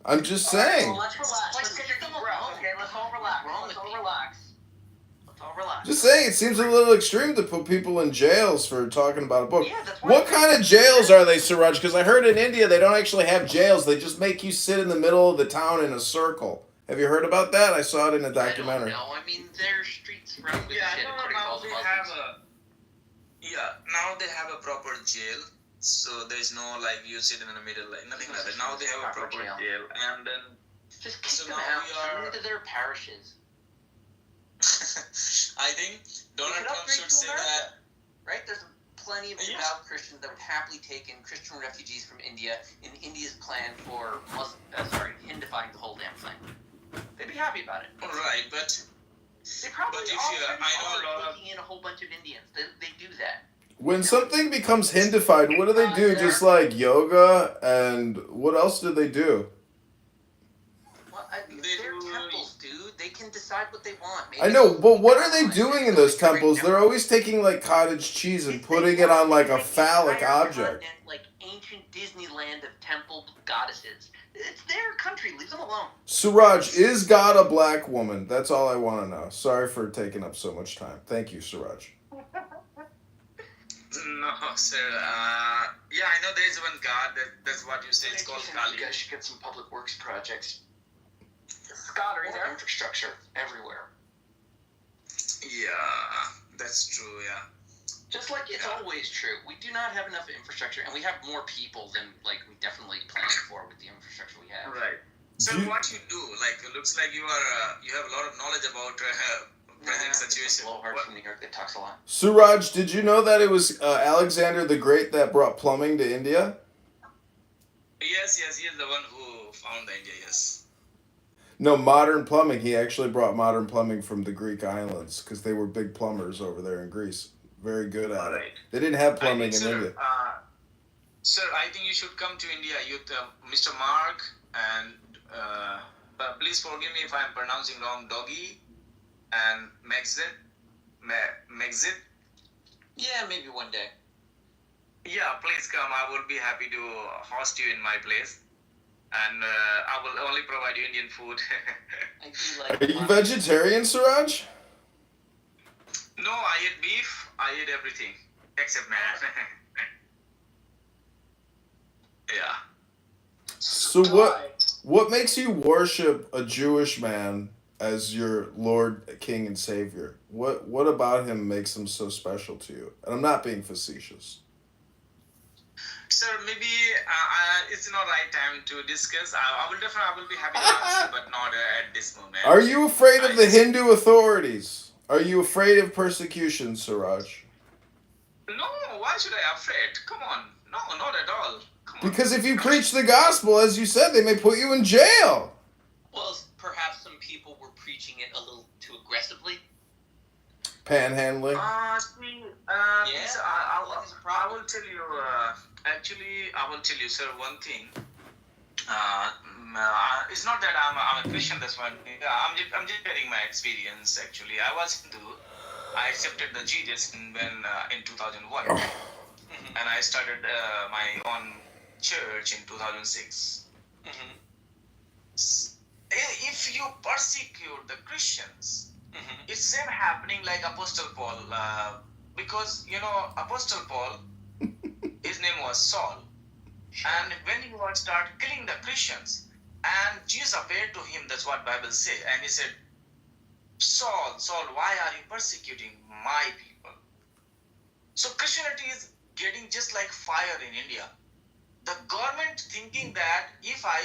I'm just saying. Well, let's relax. Let's take a breath, okay? Let's all relax. Let's all relax. Let's all relax. Just saying, it seems a little extreme to put people in jails for talking about a book. Yeah, that's What kind of jails are they, Suraj? Because I heard in India they don't actually have jails. They just make you sit in the middle of the town in a circle. Have you heard about that? I saw it in a documentary. I don't know. I mean, their streets run with Yeah, shit no, according to now all the they Muslims. now they have a proper jail. So there's no like you sit in the middle, like nothing like that. Now they have a proper jail, and then Just kick so them now out. we Send are. them to their parishes. I think Donald could Trump upgrade should to say America. that. Right? There's plenty of Yeah. devout Christians that would happily take in Christian refugees from India in India's plan for Hindifying the whole damn thing. They'd be happy about it. Right, but They probably But if you- already I know a lot are of- taking in a whole bunch of Indians. They do that. When something becomes Hindified, what do? Just like yoga, and what else do they do? Well, They they're do- temples, dude. They can decide what they want. Maybe I know, they'll- but what are they doing in those Great temples? They're always taking like cottage cheese and putting it on like a phallic object. Like ancient Disneyland of temple goddesses. It's their country. Leave them alone. Suraj, is God a black woman? That's all I want to know. Sorry for taking up so much time. Thank you, Suraj. no, sir. Yeah, I know there is one God. That's what you say. It's called Kali. You guys should get some public works projects. Scott, are you there? Infrastructure everywhere. Yeah, that's true. Yeah. Just like it's always true. We do not have enough infrastructure, and we have more people than like we definitely planned for with the infrastructure we have. Right. So what you do? Like, it looks like you have a lot of knowledge about present situation. Blowhard from New York that talks a lot. Suraj, did you know that it was Alexander the Great that brought plumbing to India? Yes, he is the one who found the India. Yes. No, modern plumbing. He actually brought modern plumbing from the Greek islands because they were big plumbers over there in Greece. Very good at it. They didn't have plumbing in India. Sir, I think you should come to India. Mr. Mark, and please forgive me if I'm pronouncing wrong. Doggy and Megzit. Yeah, maybe one day. Yeah, please come. I will be happy to host you in my place. And I will only provide you Indian food. I do like. Are you vegetarian, Suraj? No, I eat beef. I eat everything except man. Yeah. So what makes you worship a Jewish man as your Lord, King, and Savior? What about him makes him so special to you? And I'm not being facetious. Sir, maybe it's not right time to discuss. I will be happy to answer, but not at this moment. Are you afraid of the Hindu authorities? Are you afraid of persecution, Suraj? No, why should I afraid? Come on. No, not at all. Come on. Because if you preach the gospel, as you said, they may put you in jail. Well, perhaps some people were preaching it a little too aggressively. Panhandling. Yes, I will tell you. Actually, I will tell you, sir, one thing. It's not that I'm a Christian. That's one. I'm just sharing my experience. Actually, I was Hindu. I accepted the Jesus in 2001, and I started my own church in 2006. If you persecute the Christians, it's same happening like Apostle Paul, because Apostle Paul, his name was Saul. And when he was start killing the Christians, and Jesus appeared to him, that's what Bible say, and he said, Saul, Saul, why are you persecuting my people? So Christianity is getting just like fire in India. The government thinking that if I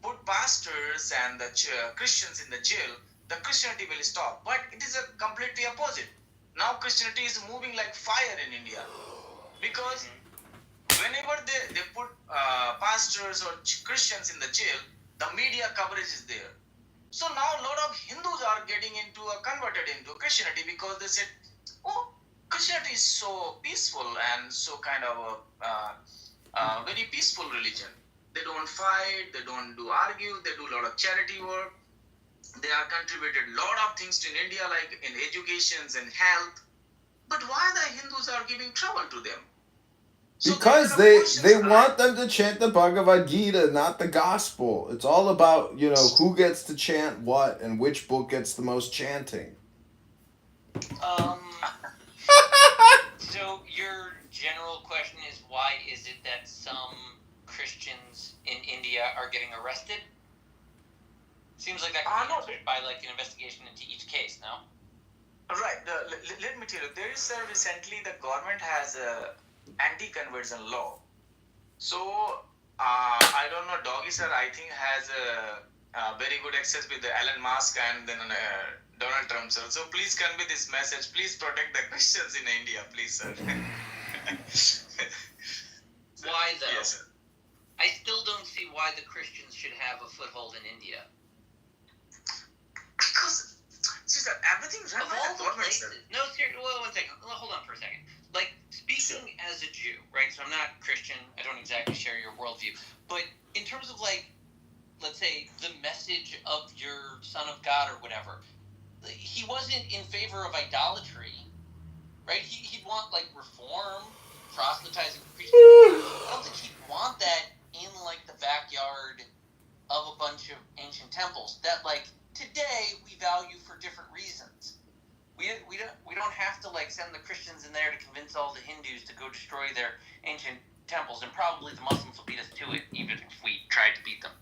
put pastors and the Christians in the jail, the Christianity will stop. But it is a completely opposite. Now Christianity is moving like fire in India. Because whenever they put pastors or Christians in the jail, the media coverage is there. So now a lot of Hindus are getting converted into Christianity because they said, oh, Christianity is so peaceful and so kind of a very peaceful religion. They don't fight, they don't argue, they do a lot of charity work. They are contributed a lot of things to in India, like in educations and health. But why the Hindus are giving trouble to them? So because they want them to chant the Bhagavad Gita, not the gospel. It's all about, who gets to chant what and which book gets the most chanting. So your general question is, why is it that some Christians in India are getting arrested? Seems like that could be answered by like an investigation into each case, no? Right. Let me tell you, there is recently the government has a anti-conversion law. So I don't know, Doggy sir, I think has a very good access with the Elon Musk and then Donald Trump sir. So please convey this message. Please protect the Christians in India, please sir. Why though? Yes, sir. I still don't see why the Christians should have a foothold in India. Because everything's run by the government, sir. No, seriously, well, one second. Hold on for a second. Like, speaking as a Jew, right? So I'm not Christian. I don't exactly share your worldview. But in terms of, like, let's say, the message of your Son of God or whatever, he wasn't in favor of idolatry, right? He'd want, like, reform, proselytizing Christians. I don't think he'd want that in, like, the backyard of a bunch of ancient temples that, like, today we value for different reasons. We don't have to like send the Christians in there to convince all the Hindus to go destroy their ancient temples, and probably the Muslims will beat us to it, even if we tried to beat them.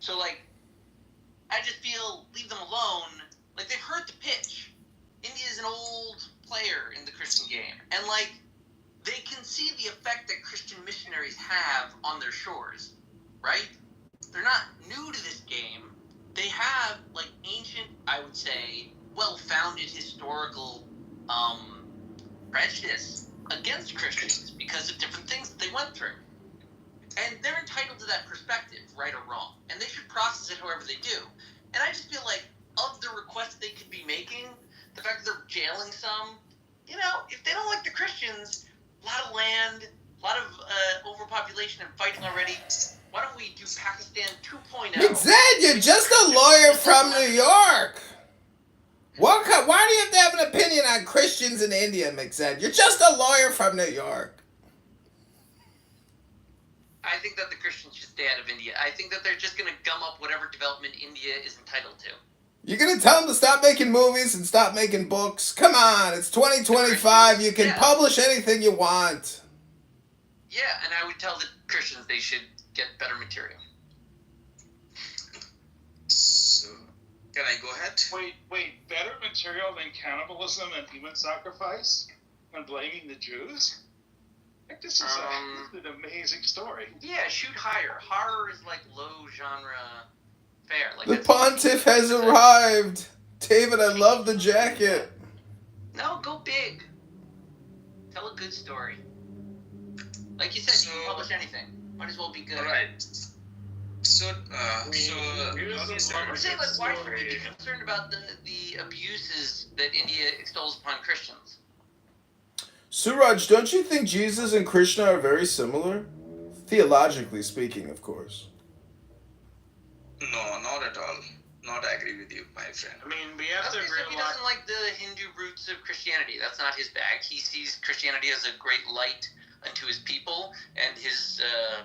So like, I just feel leave them alone. Like they've heard the pitch. India is an old player in the Christian game, and like they can see the effect that Christian missionaries have on their shores, right? They're not new to this game. They have like ancient, I would say, well-founded historical prejudice against Christians because of different things that they went through. And they're entitled to that perspective, right or wrong. And they should process it however they do. And I just feel like, of the requests they could be making, the fact that they're jailing some, if they don't like the Christians, a lot of land, a lot of overpopulation and fighting already, why don't we do Pakistan 2.0? Zed, you're just a lawyer from New York. Why do you have to have an opinion on Christians in India, McZed? You're just a lawyer from New York. I think that the Christians should stay out of India. I think that they're just going to gum up whatever development India is entitled to. You're going to tell them to stop making movies and stop making books? Come on, it's 2025. You can publish anything you want. Yeah, and I would tell the Christians they should get better material. So, can I go ahead? Wait, better material than cannibalism and human sacrifice? And blaming the Jews? I think this is an amazing story. Yeah, shoot higher. Horror is like low genre fare. Like the pontiff has arrived. David, I love the jacket. No, go big. Tell a good story. Like you said, you can publish anything. Might as well be good. Right. So, I'm saying, like, why should we be concerned about the abuses that India extols upon Christians? Suraj, don't you think Jesus and Krishna are very similar? Theologically speaking, of course. No, not at all. Not agree with you, my friend. I mean, we have to realize... He doesn't like the Hindu roots of Christianity. That's not his bag. He sees Christianity as a great light unto his people, and his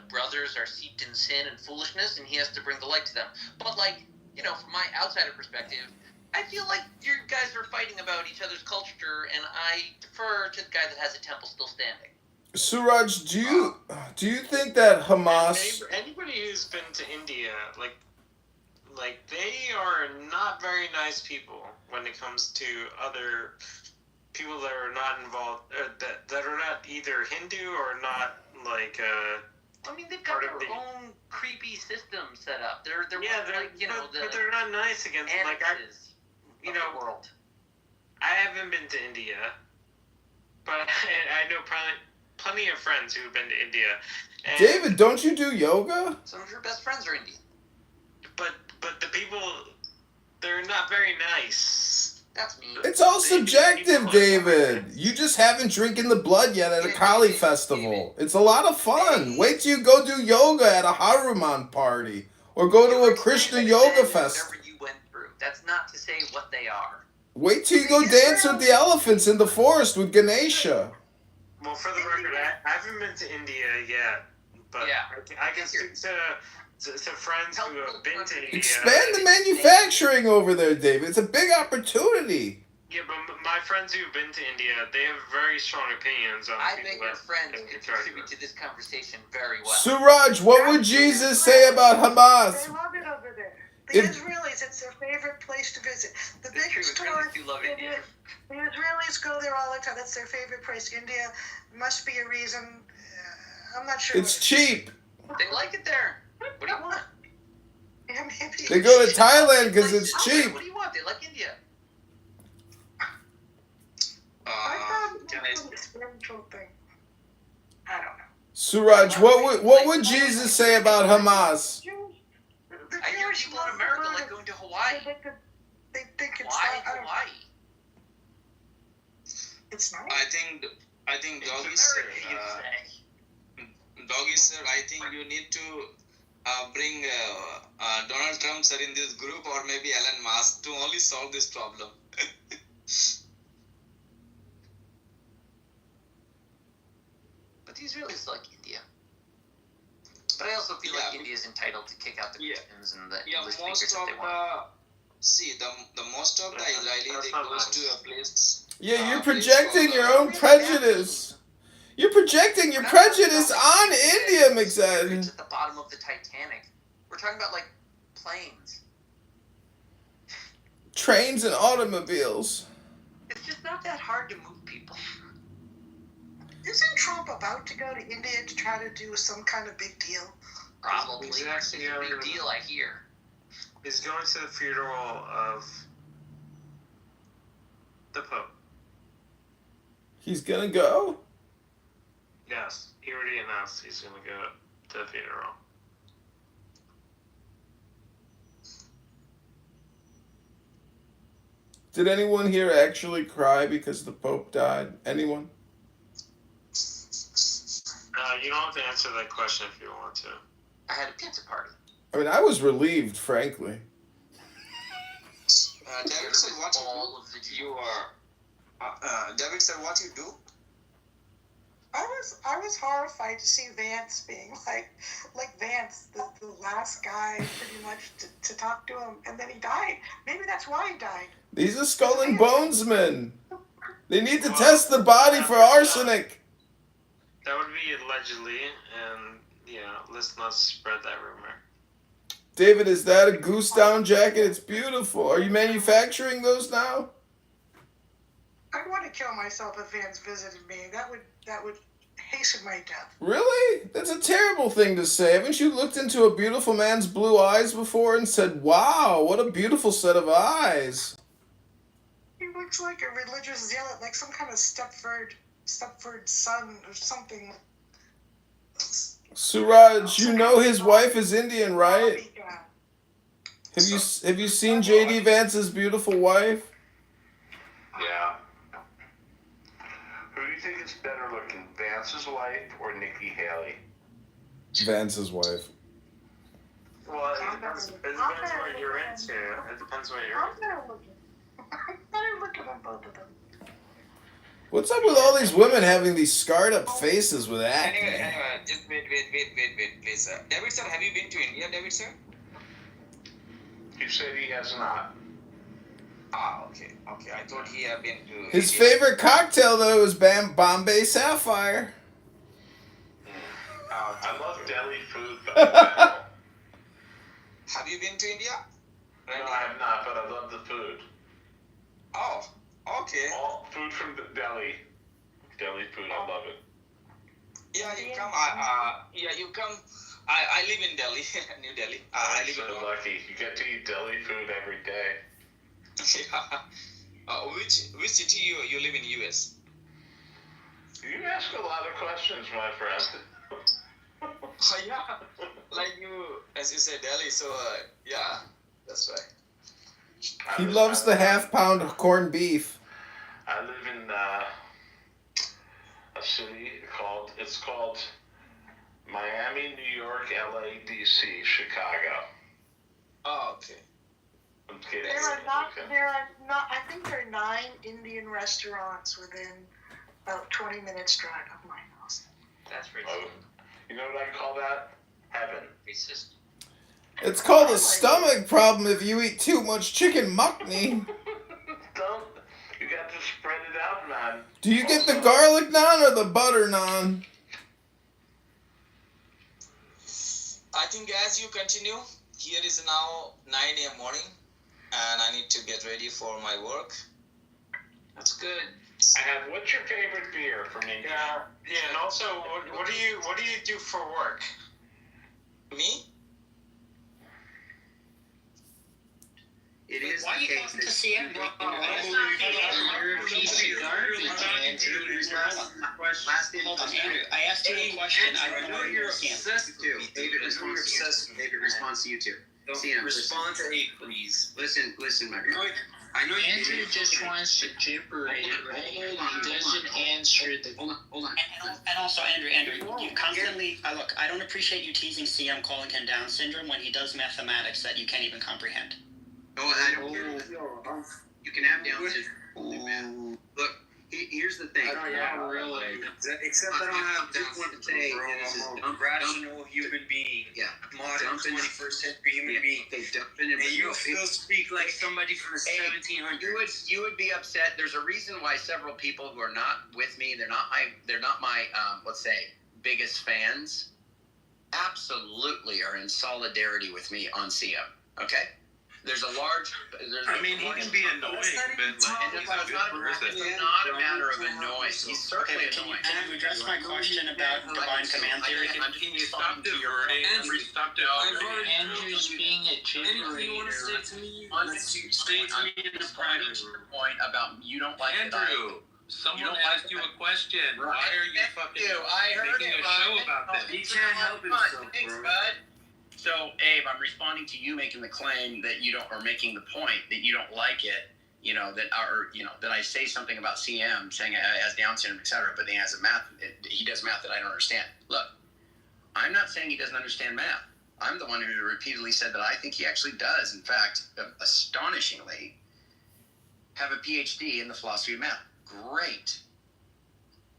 brothers are steeped in sin and foolishness, and he has to bring the light to them. But, like, from my outsider perspective, I feel like you guys are fighting about each other's culture, and I defer to the guy that has a temple still standing. Suraj, do you think that Hamas? Anybody who's been to India, like they are not very nice people when it comes to other people that are not involved, that are not either Hindu or not like. I mean, they've got their own creepy system set up. They're like, but they're not nice against world. I haven't been to India, but I know plenty of friends who've been to India. And David, don't you do yoga? Some of your best friends are Indian. But the people, they're not very nice. That's me. It's all subjective, David. You just haven't drinking the blood yet at a Kali festival. It's a lot of fun. Wait till you go do yoga at a Hanuman party. Or go to a Krishna yoga festival. Whatever you went through. That's not to say what they are. Wait till you go dance with the elephants in the forest with Ganesha. Well, for the record, I haven't been to India yet. But I can speak to friends who have been to India. Expand the manufacturing over there, David. It's a big opportunity. Yeah, but my friends who've been to India, they have very strong opinions on I bet your friends could contribute to this conversation very well. Suraj, what would Jesus say about Hamas? They love it over there. The Israelis, it's their favorite place to visit. The biggest tourist do love India. The Israelis go there all the time. That's their favorite place. India must be a reason. I'm not sure. It's cheap. They like it there. What do you want? Yeah, maybe. They go to Thailand because it's cheap. What do you want? They like India. I thought it was a spiritual thing. I don't know. Suraj, what would Jesus say about Hamas? I hear people in America like going to Hawaii. They think it's Why Hawaii? It's nice. I think Doggy sir, Doggy sir, I think you need to bring Donald Trump sir in this group, or maybe Elon Musk, to only solve this problem. But the Israelis like India. But I also feel like India is entitled to kick out the Christians and the English speakers if they want. The most of the Israelis, they goes to a place. Yeah, you're projecting your own prejudice. You're projecting your prejudice on India, McZed. It's at the bottom of the Titanic. We're talking about like planes. Trains and automobiles. It's just not that hard to move people. Isn't Trump about to go to India to try to do some kind of big deal? Probably. It's a big deal, I hear. He's going to the funeral of the Pope. He's gonna go? Yes, he already announced he's going to go to the funeral. Did anyone here actually cry because the Pope died? Anyone? You don't have to answer that question if you don't want to. I had a pizza party. I mean, I was relieved, frankly. David sir, what you are? David sir, what you do? I was horrified to see Vance being like Vance, the last guy pretty much to talk to him, and then he died. Maybe that's why he died. These are skull and bones men. They need to test the body for arsenic. That would be allegedly, and let's not spread that rumor. David, is that a goose down jacket? It's beautiful. Are you manufacturing those now? I want to kill myself if Vance visited me. That would hasten my death. Really? That's a terrible thing to say. Haven't you looked into a beautiful man's blue eyes before and said, wow, what a beautiful set of eyes? He looks like a religious zealot, like some kind of Stepford son or something. Suraj, you know his wife is Indian, right? Have you seen J.D. Vance's beautiful wife? Yeah. Who do you think is better looking, Vance's wife or Nikki Haley? Vance's wife. Well, it depends what you're into. It depends what you're into. I'm better looking than both of them. What's up with all these women having these scarred up faces with acne? Anyway, just wait, please, sir. David sir, have you been to India, David sir? He said he has not. Ah, okay. I thought he had been to His India. favorite cocktail, though, is Bombay Sapphire. I love Delhi food, but in general. Have you been to India? No, I have not, but I love the food. Oh, okay. All food from Delhi. Delhi food, I love it. Yeah, you come. You come. I live in Delhi, New Delhi. I live so in. Lucky. You get to eat Delhi food every day. Yeah. Which city you live in US? You ask a lot of questions, my friend. Yeah, like you, as you said, Delhi. So yeah, that's right. He loves the half-pound of corned beef. I live in a city called Miami, New York, LA, DC, Chicago. Oh, okay. I'm kidding. There are not. I think there are 9 Indian restaurants within about 20 minutes drive of my house. That's racist. Oh, you know what I call that? Heaven. Racist. It's called a stomach problem if you eat too much chicken makhni. Don't. You got to spread it out, man. Do you get the garlic naan or the butter naan? I think as you continue, here is now 9 a.m. morning, and I need to get ready for my work. That's good. And what's your favorite beer from India? Yeah, and also, what do you do for work? Me? It is Why the are you case talking to that CM? You're a piece of garbage, Andrew. last Hold on, Andrew. I asked you a question. I don't know what you're saying. David responds to you too. CM, Respond to me, please. Listen, my friend. I know Andrew just wants to gibber it. He doesn't answer the. Hold on. And also, Andrew, you constantly. Look, I don't appreciate you teasing CM calling him Down syndrome when he does mathematics that you can't even comprehend. Oh, I don't care. You can have Down syndrome, man. Look, here's the thing. Yeah, really. Except I don't have just one to say this is rational human being. Yeah. Modern 21st century human being. Okay, dumping it. And you still speak like somebody from the 1700s. You would be upset. There's a reason why several people who are not with me, they're not my let's say biggest fans, absolutely are in solidarity with me on CM. Okay? He can be annoying, but like, he's a good person. It's not a matter of annoying. He's certainly annoying. Can you address my question about divine command theory? Can you stop diverting? Stop diverting. Andrew's being a Anything you want to say to me, say to me in a private room. Point about you don't like Andrew, someone asked you a question. Why are you fucking making a show about this? He can't help himself, thanks, bud. So, Abe, I'm responding to you making the claim that you don't, or making the point that you don't like it. That I say something about CM saying he has Down syndrome, etc. But then he does math that I don't understand. Look, I'm not saying he doesn't understand math. I'm the one who repeatedly said that I think he actually does, in fact, astonishingly, have a PhD in the philosophy of math. Great.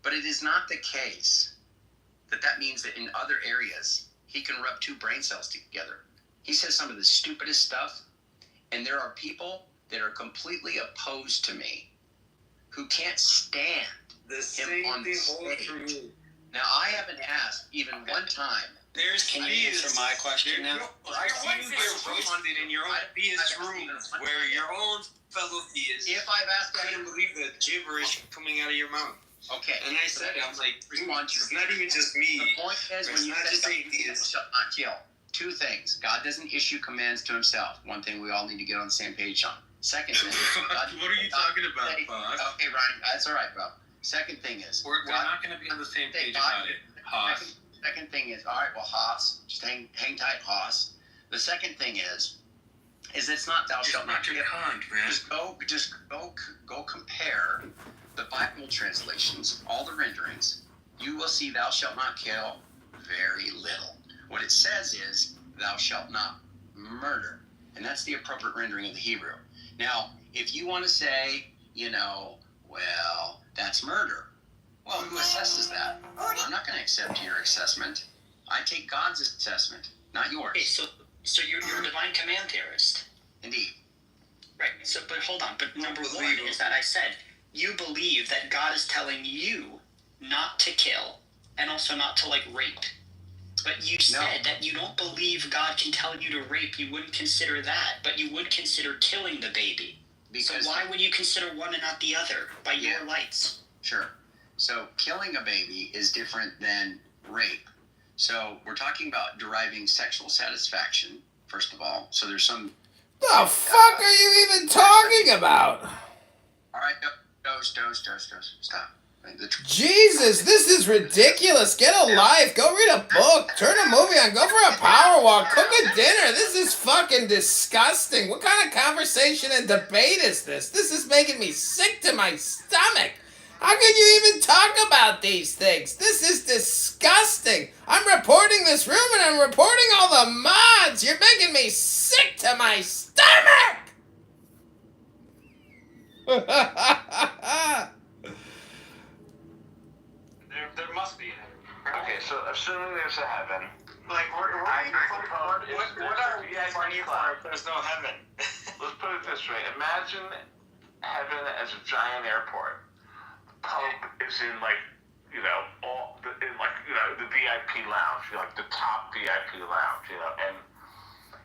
But it is not the case that means that in other areas he can rub 2 brain cells together. He says some of the stupidest stuff, and there are people that are completely opposed to me who can't stand him on the stage. Now, I haven't asked even one time. Can you answer my question now? I see you get roasted in your own theist room where your own fellow theists couldn't believe the gibberish coming out of your mouth. Okay. And I said it, I'm like, it's not even just me. The point is, when you say atheist shall not kill, 2 things. God doesn't issue commands to himself. One thing we all need to get on the same page on. Second thing, what are you talking about, boss? Okay, Ryan, that's all right, bro. Second thing is, we're not going to be on the same page about it, Haas. Second thing is, all right, well, Haas, just hang tight, Haas. The second thing is it's not thou shalt not kill. Just go compare the Bible translations, all the renderings. You will see thou shalt not kill very little. What it says is thou shalt not murder, and that's the appropriate rendering of the Hebrew. Now, if you want to say, well, that's murder. Well, who assesses that? I'm not going to accept your assessment. I take God's assessment, not yours. Okay, so you're a divine command theorist. Indeed. Right. So, but hold on. But number 1 is that I said you believe that God is telling you not to kill and also not to rape. But you said that you don't believe God can tell you to rape. You wouldn't consider that, but you would consider killing the baby. Because so why would you consider one and not the other by your lights? Sure. So killing a baby is different than rape. So we're talking about deriving sexual satisfaction, first of all. So there's some... The fuck are you even talking about? All right, dose. Stop. Jesus, this is ridiculous. Get a life. Go read a book. Turn a movie on. Go for a power walk. Cook a dinner. This is fucking disgusting. What kind of conversation and debate is this? This is making me sick to my stomach. How can you even talk about these things? This is disgusting. I'm reporting this room and I'm reporting all the mods. You're making me sick to my stomach. There must be. Okay, so assuming there's a heaven, Like, what are you funny for if there's no heaven? let's put it this way. Imagine heaven as a giant airport. Pope is in the VIP lounge, like the top VIP lounge, and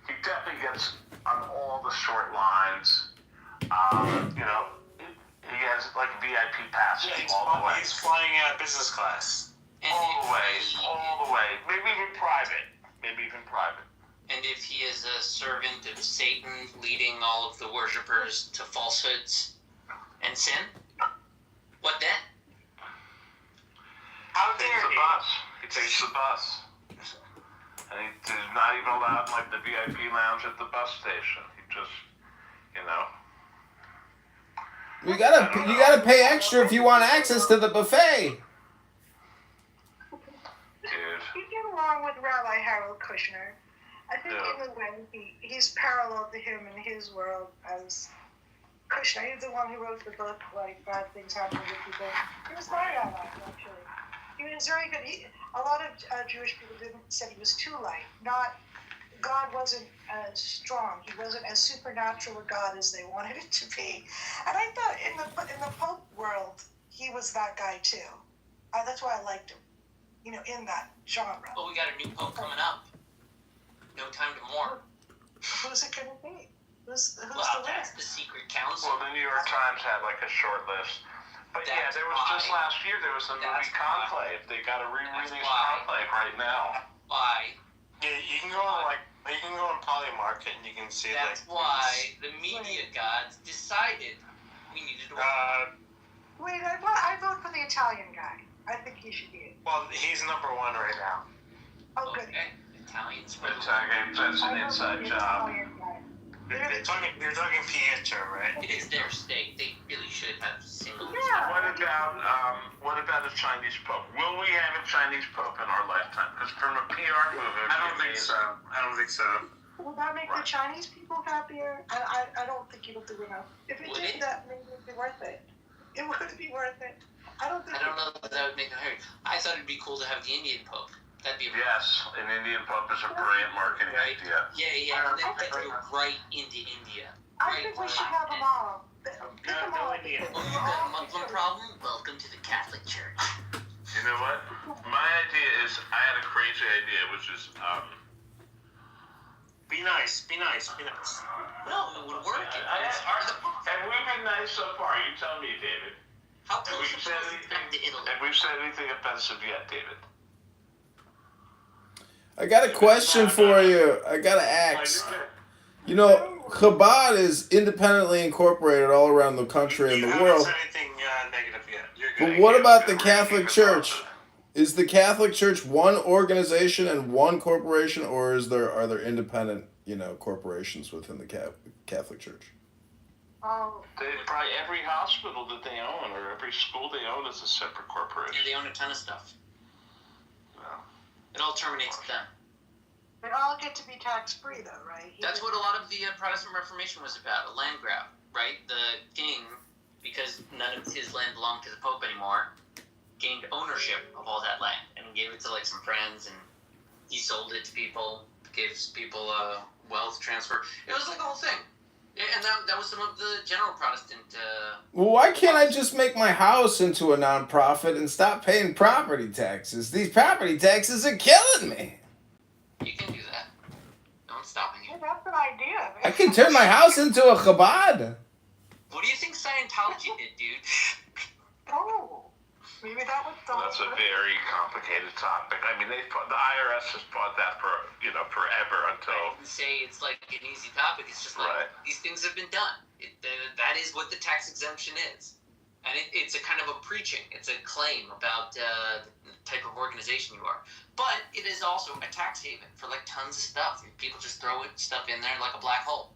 he definitely gets on all the short lines. He has like VIP passes all the way. He's flying out business class. All the way. Maybe even private. And if he is a servant of Satan, leading all of the worshippers to falsehoods and sin, what then? He takes the bus. And he's not even allowed in like the VIP lounge at the bus station. He just, You gotta pay extra if you want access to the buffet. You get along with Rabbi Harold Kushner. I think in a way he's parallel to him in his world as Kushner. He's the one who wrote the book, like Bad Things Happen to People. He was very ally, actually. He was very good. A lot of Jewish people said he was too light. God wasn't as strong. He wasn't as supernatural a God as they wanted it to be. And I thought in the Pope world, he was that guy too. That's why I liked him. In that genre. Well, we got a new Pope coming up. No time to mourn. Who's it gonna be? Who's that's the secret council. Well, the New York Times had like a short list. But there was just last year, there was the movie Conclave. They got a re-release Conclave right now. Why? Yeah, you can go on Poly Market and you can see That's why the media gods decided we needed to Wait, I vote for the Italian guy. I think he should be it. Well, he's number one right now. Oh, good. Italians. That's an inside job. You're talking Pietro, right? It is their state. They really should have single. Yeah. What about a Chinese Pope? Will we have a Chinese Pope in our lifetime? Because from a PR movement, I don't think so. Will that make the Chinese people happier? I don't think it'll do enough. If it did, that maybe it'd be worth it. It would be worth it. I don't know if that would make them happy. I thought it'd be cool to have the Indian Pope. That'd be yes, an Indian Pope is a brilliant marketing idea. Yeah, and then take you right into India. I think we should have them all. No Indian. Oh, you got a Muslim problem? Welcome to the Catholic Church. You know what? My idea is, I had a crazy idea, which is, Be nice. No, it would work. And we've been nice so far. You tell me, David. How close have we've said anything offensive yet, David? I got a question for you. I gotta ask. Chabad is independently incorporated all around the country and the world. Said anything negative yet. But what about the Catholic Church? Is the Catholic Church one organization and one corporation, or are there independent, corporations within the Catholic Church? Probably every hospital that they own or every school they own is a separate corporation. Yeah, they own a ton of stuff. It all terminates with them. They all get to be tax-free, though, right? That's what a lot of the Protestant Reformation was about, a land grab, right? The king, because none of his land belonged to the Pope anymore, gained ownership of all that land and gave it to, some friends, and he sold it to people, gave people a wealth transfer. It was like a whole thing. Yeah, and that was some of the general Protestant... Well, why can't I just make my house into a nonprofit and stop paying property taxes? These property taxes are killing me. You can do that. No one's stopping you. Hey, that's an idea. I can turn my house into a Chabad. What do you think Scientology did, dude? Oh, maybe that would. That's a very complicated topic. I mean, the IRS has fought that for forever until. I didn't say it's like an easy topic. It's just like these things have been done. That is what the tax exemption is, and it's a kind of a preaching. It's a claim about the type of organization you are. But it is also a tax haven for like tons of stuff. People just throw stuff in there like a black hole.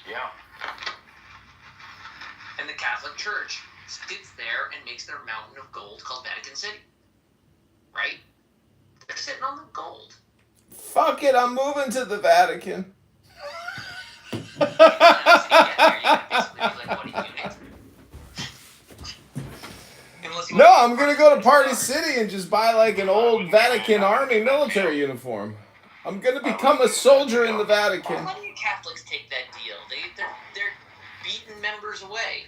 Yeah. And the Catholic Church sits there and makes their mountain of gold called Vatican City. Right? They're sitting on the gold. Fuck it, I'm moving to the Vatican. No, I'm gonna go to Party City and just buy like an old Vatican Army military uniform. I'm gonna become a soldier in the Vatican. Why do you Catholics take that deal? They're beating members away.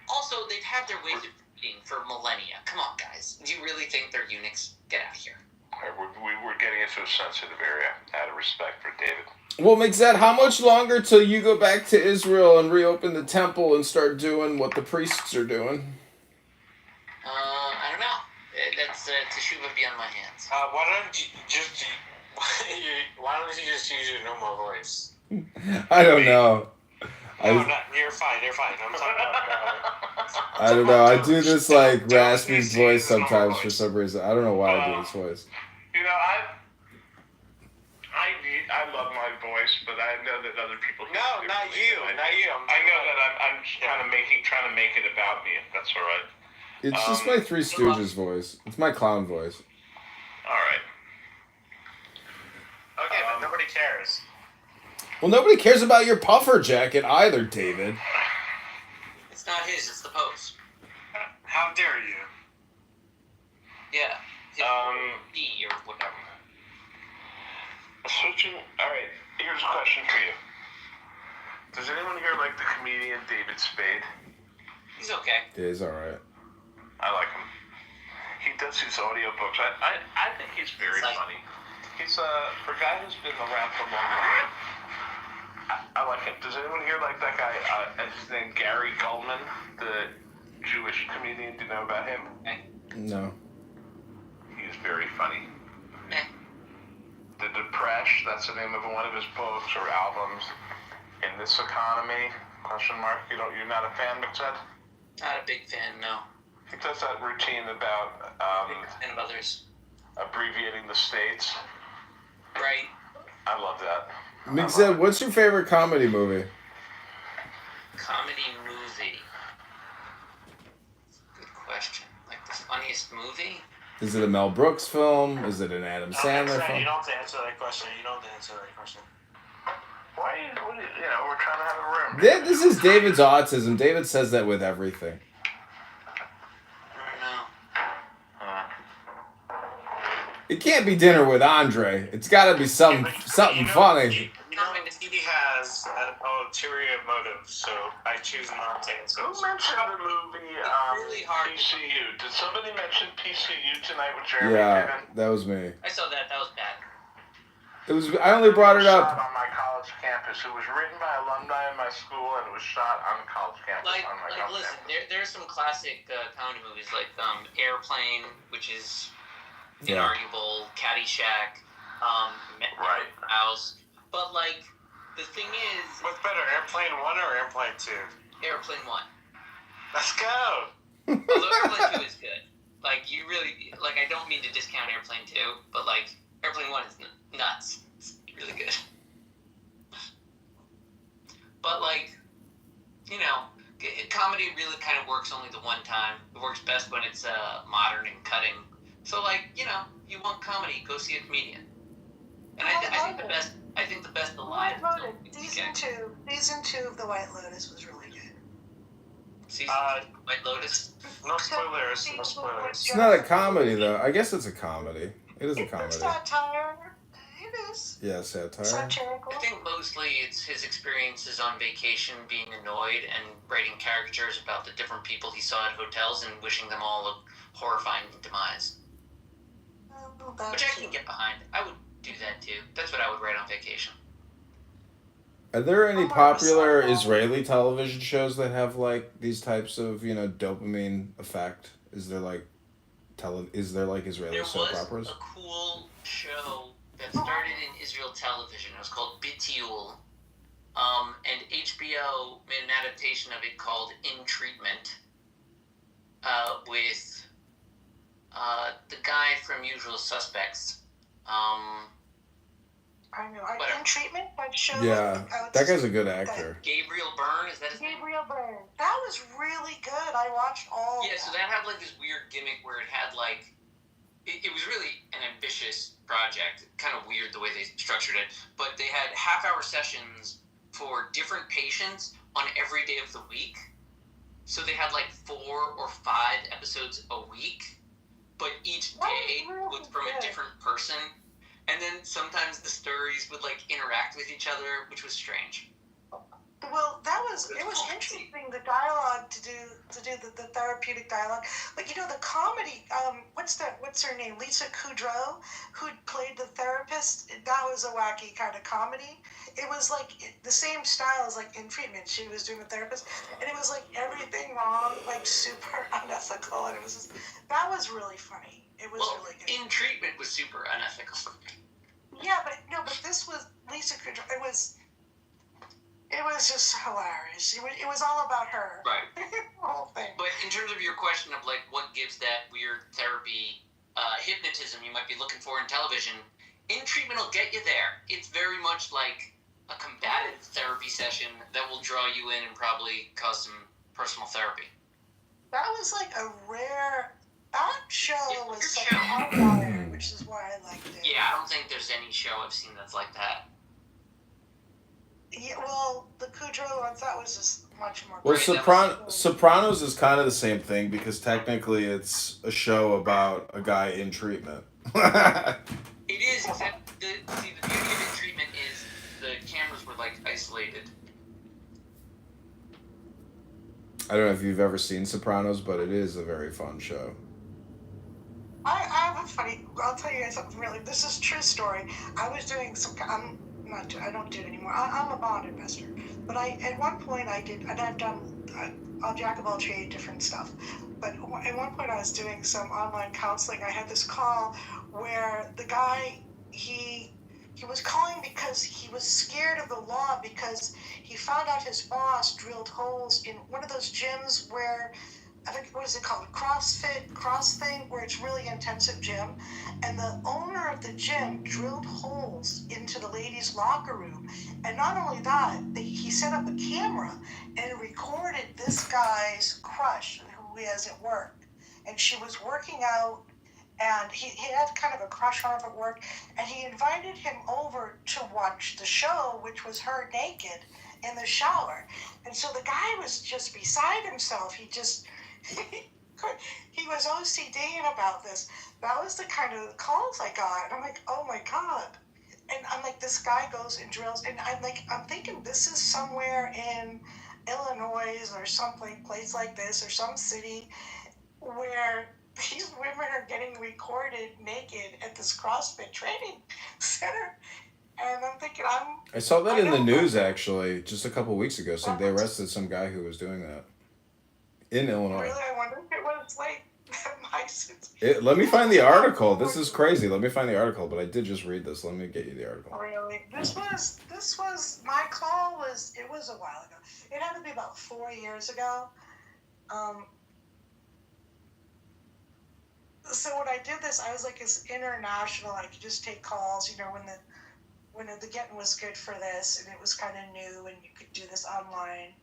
Also, they've had their ways of eating for millennia. Come on, guys. Do you really think they're eunuchs? Get out of here. We're getting into a sensitive area out of respect for David. Well, Mixed, how much longer till you go back to Israel and reopen the temple and start doing what the priests are doing? I don't know. That's teshuva beyond my hands. Why don't you just use your normal voice? I don't know. You're fine. I'm talking about. I don't know. I do this like raspy voice sometimes for some reason. I don't know why I do this voice. You know, I love my voice, but I know that other people. No, not you. I know that I'm trying to make it about me. If that's all right. It's just my Three Stooges voice. It's my clown voice. All right. Okay, but nobody cares. Well, nobody cares about your puffer jacket either, David. It's not his. It's the Pope's. How dare you? Yeah. D or whatever. Switching. All right. Here's a question for you. Does anyone here like the comedian David Spade? He's okay. Yeah, he's all right. I like him. He does his audiobooks. I think he's very funny. He's for a guy who's been around for a long time. I like him. Does anyone here like that guy? His name Gary Gulman, the Jewish comedian. Do you know about him? No. He's very funny. The Depression, that's the name of one of his books or albums. In This Economy? ? You're not a fan, Mixed? Not a big fan, no. He does that routine about and of others. Abbreviating the states. Right. I love that. Mixed, what's your favorite comedy movie? Comedy movie. Good question. Like the funniest movie? Is it a Mel Brooks film? Is it an Adam Sandler film? You don't have to answer that question. Why? We're trying to have a room. This is David's autism. David says that with everything. It can't be Dinner with Andre. It's got to be something funny. He has an ulterior motive, so I choose not to answer. Who mentioned the movie really hard PCU? Did somebody mention PCU tonight with Jeremy? Yeah, that was me. I saw that. That was bad. It was. I only brought it up. On my college campus. It was written by alumni in my school, and it was shot on the college campus. Listen, there's some classic comedy movies like Airplane, which is inarguable, Caddyshack, House. But like, the thing is, what's better, Airplane 1 or Airplane 2? Airplane 1. Let's go. Although Airplane 2 is good. Like, you really, like, I don't mean to discount Airplane 2, but like, Airplane 1 is nuts. It's really good. But like, comedy really kind of works only the one time. It works best when it's modern and cutting. So like, you want comedy, go see a comedian. And I think the best alive. Season 2 of The White Lotus was really good. White Lotus. No spoilers. It's not a comedy though. I guess it's a comedy. It is a comedy. It's satire. It is. Yeah, satire. Satirical. I think mostly it's his experiences on vacation, being annoyed and writing caricatures about the different people he saw at hotels and wishing them all a horrifying demise. Which I can get behind. I would do that too. That's what I would write on vacation. Are there any popular Israeli television shows that have like these types of, you know, dopamine effect? Is there like Israeli soap operas? There was a cool show that started in Israel television. It was called Bitiul. And HBO made an adaptation of it called In Treatment, with the guy from Usual Suspects. I know. In Treatment, that show. Yeah, that guy's a good actor. Gabriel Byrne, is that his name? Gabriel Byrne. That was really good. I watched all. Yeah, so that had like this weird gimmick where it had like, it was really an ambitious project. Kind of weird the way they structured it, but they had half-hour sessions for different patients on every day of the week. So they had like 4 or 5 episodes a week, but each day was from a different person. And then sometimes the stories would like interact with each other, which was strange. Well, it was interesting, the dialogue to do the therapeutic dialogue. But you know, the comedy, what's her name? Lisa Kudrow, who played the therapist. That was a wacky kind of comedy. It was like the same style as like In Treatment. She was doing the therapist, and it was like everything wrong, like super unethical, and that was really funny. It was really good. In Treatment was super unethical. Yeah, but this was Lisa Kudrow. It was just hilarious. It was all about her. Right. The whole thing. But in terms of your question of like what gives that weird therapy hypnotism you might be looking for in television, In Treatment will get you there. It's very much like a combative therapy session that will draw you in and probably cause some personal therapy. That was like a rare. That show was such an outlier, which is why I liked it. Yeah, I don't think there's any show I've seen that's like that. Yeah, well, the Kudrow ones, that was just much more. Well, Sopranos is kind of the same thing because technically it's a show about a guy in treatment. It is, except the beauty of In Treatment is the cameras were like isolated. I don't know if you've ever seen Sopranos, but it is a very fun show. I have a funny. I'll tell you guys something really. This is a true story. I was doing some. I don't do it anymore. I'm a bond investor, but at one point I did, and I've done a jack of all trades, different stuff. But at one point I was doing some online counseling. I had this call where the guy he was calling because he was scared of the law because he found out his boss drilled holes in one of those gyms where, I think, what is it called? CrossFit, cross thing, where it's really intensive gym. And the owner of the gym drilled holes into the ladies' locker room. And not only that, he set up a camera and recorded this guy's crush, who he has at work. And she was working out, and he had kind of a crush on her at work. And he invited him over to watch the show, which was her naked in the shower. And so the guy was just beside himself. He was OCDing about this. That was the kind of calls I got. And I'm like, oh my God. And I'm like, this guy goes and drills. And I'm thinking this is somewhere in Illinois or place like this or some city where these women are getting recorded naked at this CrossFit training center. And I'm thinking, I saw that in the news actually just a couple weeks ago. So they arrested some guy who was doing that in Illinois. Really, I wonder if it was like my sense. Let me find the article. This is crazy. Let me find the article. But I did just read this. Let me get you the article. Really, this was my call. It was a while ago. It had to be about 4 years ago. So when I did this, I was like, it's international. I could just take calls. You know, when the getting was good for this, and it was kind of new, and you could do this online.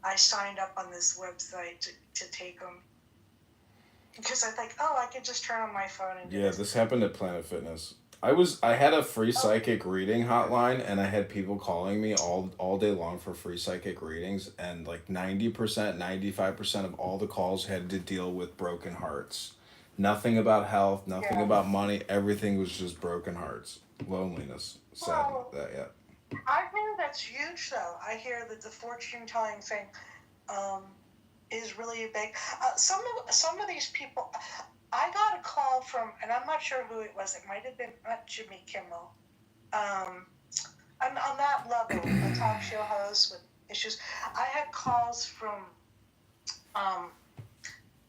I signed up on this website to take them because I think, I could just turn on my phone and do this happened at Planet Fitness. I had a free psychic reading hotline, and I had people calling me all day long for free psychic readings, and like 90%, 95% of all the calls had to deal with broken hearts. Nothing about health, nothing about money. Everything was just broken hearts, loneliness, sadness. I hear that's huge, though. I hear that the fortune-telling thing is really big. Some of these people, I got a call from, and I'm not sure who it was. It might have been not Jimmy Kimmel. On that level, a talk show host with issues. I had calls from,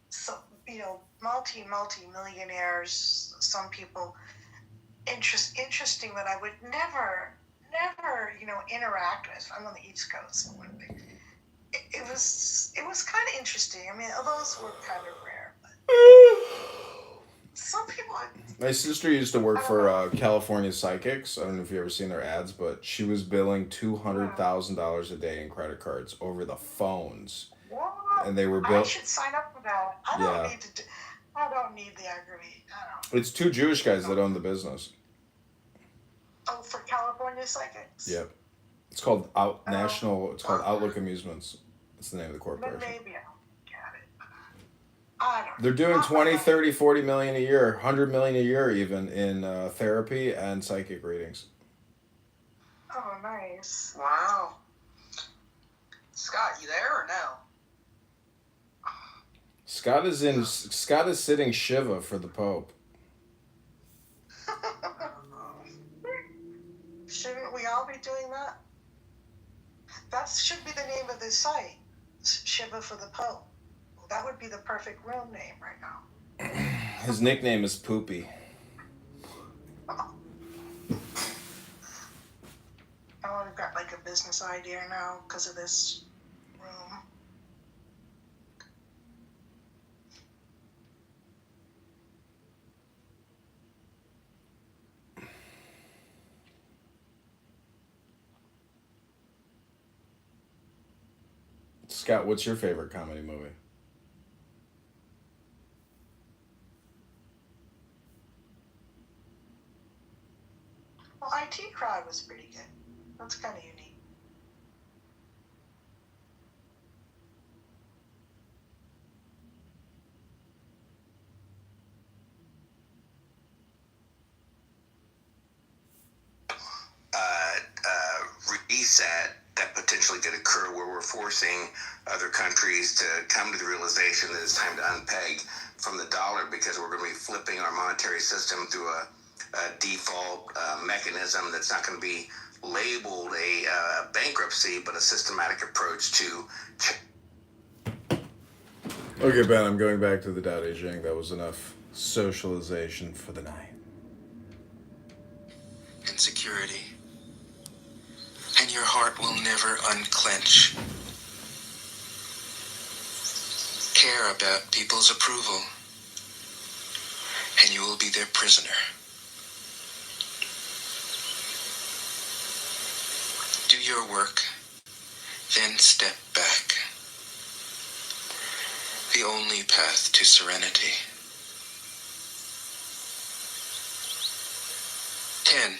so multi-millionaires. Some people interesting that I would never interact with. I'm on the East Coast. It was kind of interesting. I mean, those were kind of rare. But some people. My sister used to work for California Psychics. I don't know if you've ever seen their ads, but she was billing $200,000 a day in credit cards over the phones. What? And they were I built. should sign up for that. I don't need the aggravate. It's two Jewish guys that own the business. Oh, for California Psychics. Yep. It's called National. It's called Outlook Amusements. That's the name of the corporation. Maybe I don't get it. I don't. They're doing 20, 30, 40 million a year, 100 million a year even in therapy and psychic readings. Oh, nice. Wow. Scott, you there or no? Scott is sitting Shiva for the Pope. Shouldn't we all be doing that? That should be the name of this site. Shiva for the Pope. That would be the perfect room name right now. His nickname is Poopy. Oh, I've got like a business idea now because of this room. Scott, what's your favorite comedy movie? Well, IT Crowd was pretty good. That's kind of unique. Reset that potentially could occur where we're forcing other countries to come to the realization that it's time to unpeg from the dollar because we're going to be flipping our monetary system through a default mechanism that's not going to be labeled a bankruptcy, but a systematic approach to. Okay, Ben, I'm going back to the Tao Te Ching. That was enough socialization for the night. Insecurity. And your heart will never unclench. Care about people's approval, and you will be their prisoner. Do your work, then step back. The only path to serenity. 10.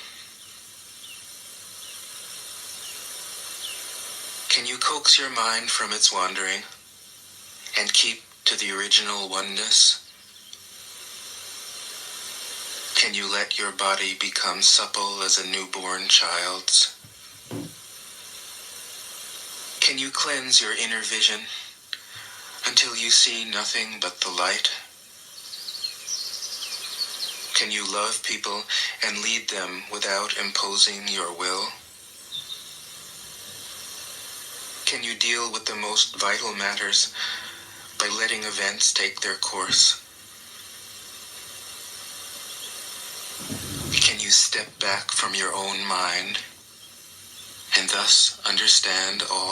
Can you coax your mind from its wandering and keep to the original oneness? Can you let your body become supple as a newborn child's? Can you cleanse your inner vision until you see nothing but the light? Can you love people and lead them without imposing your will? Can you deal with the most vital matters by letting events take their course? Can you step back from your own mind and thus understand all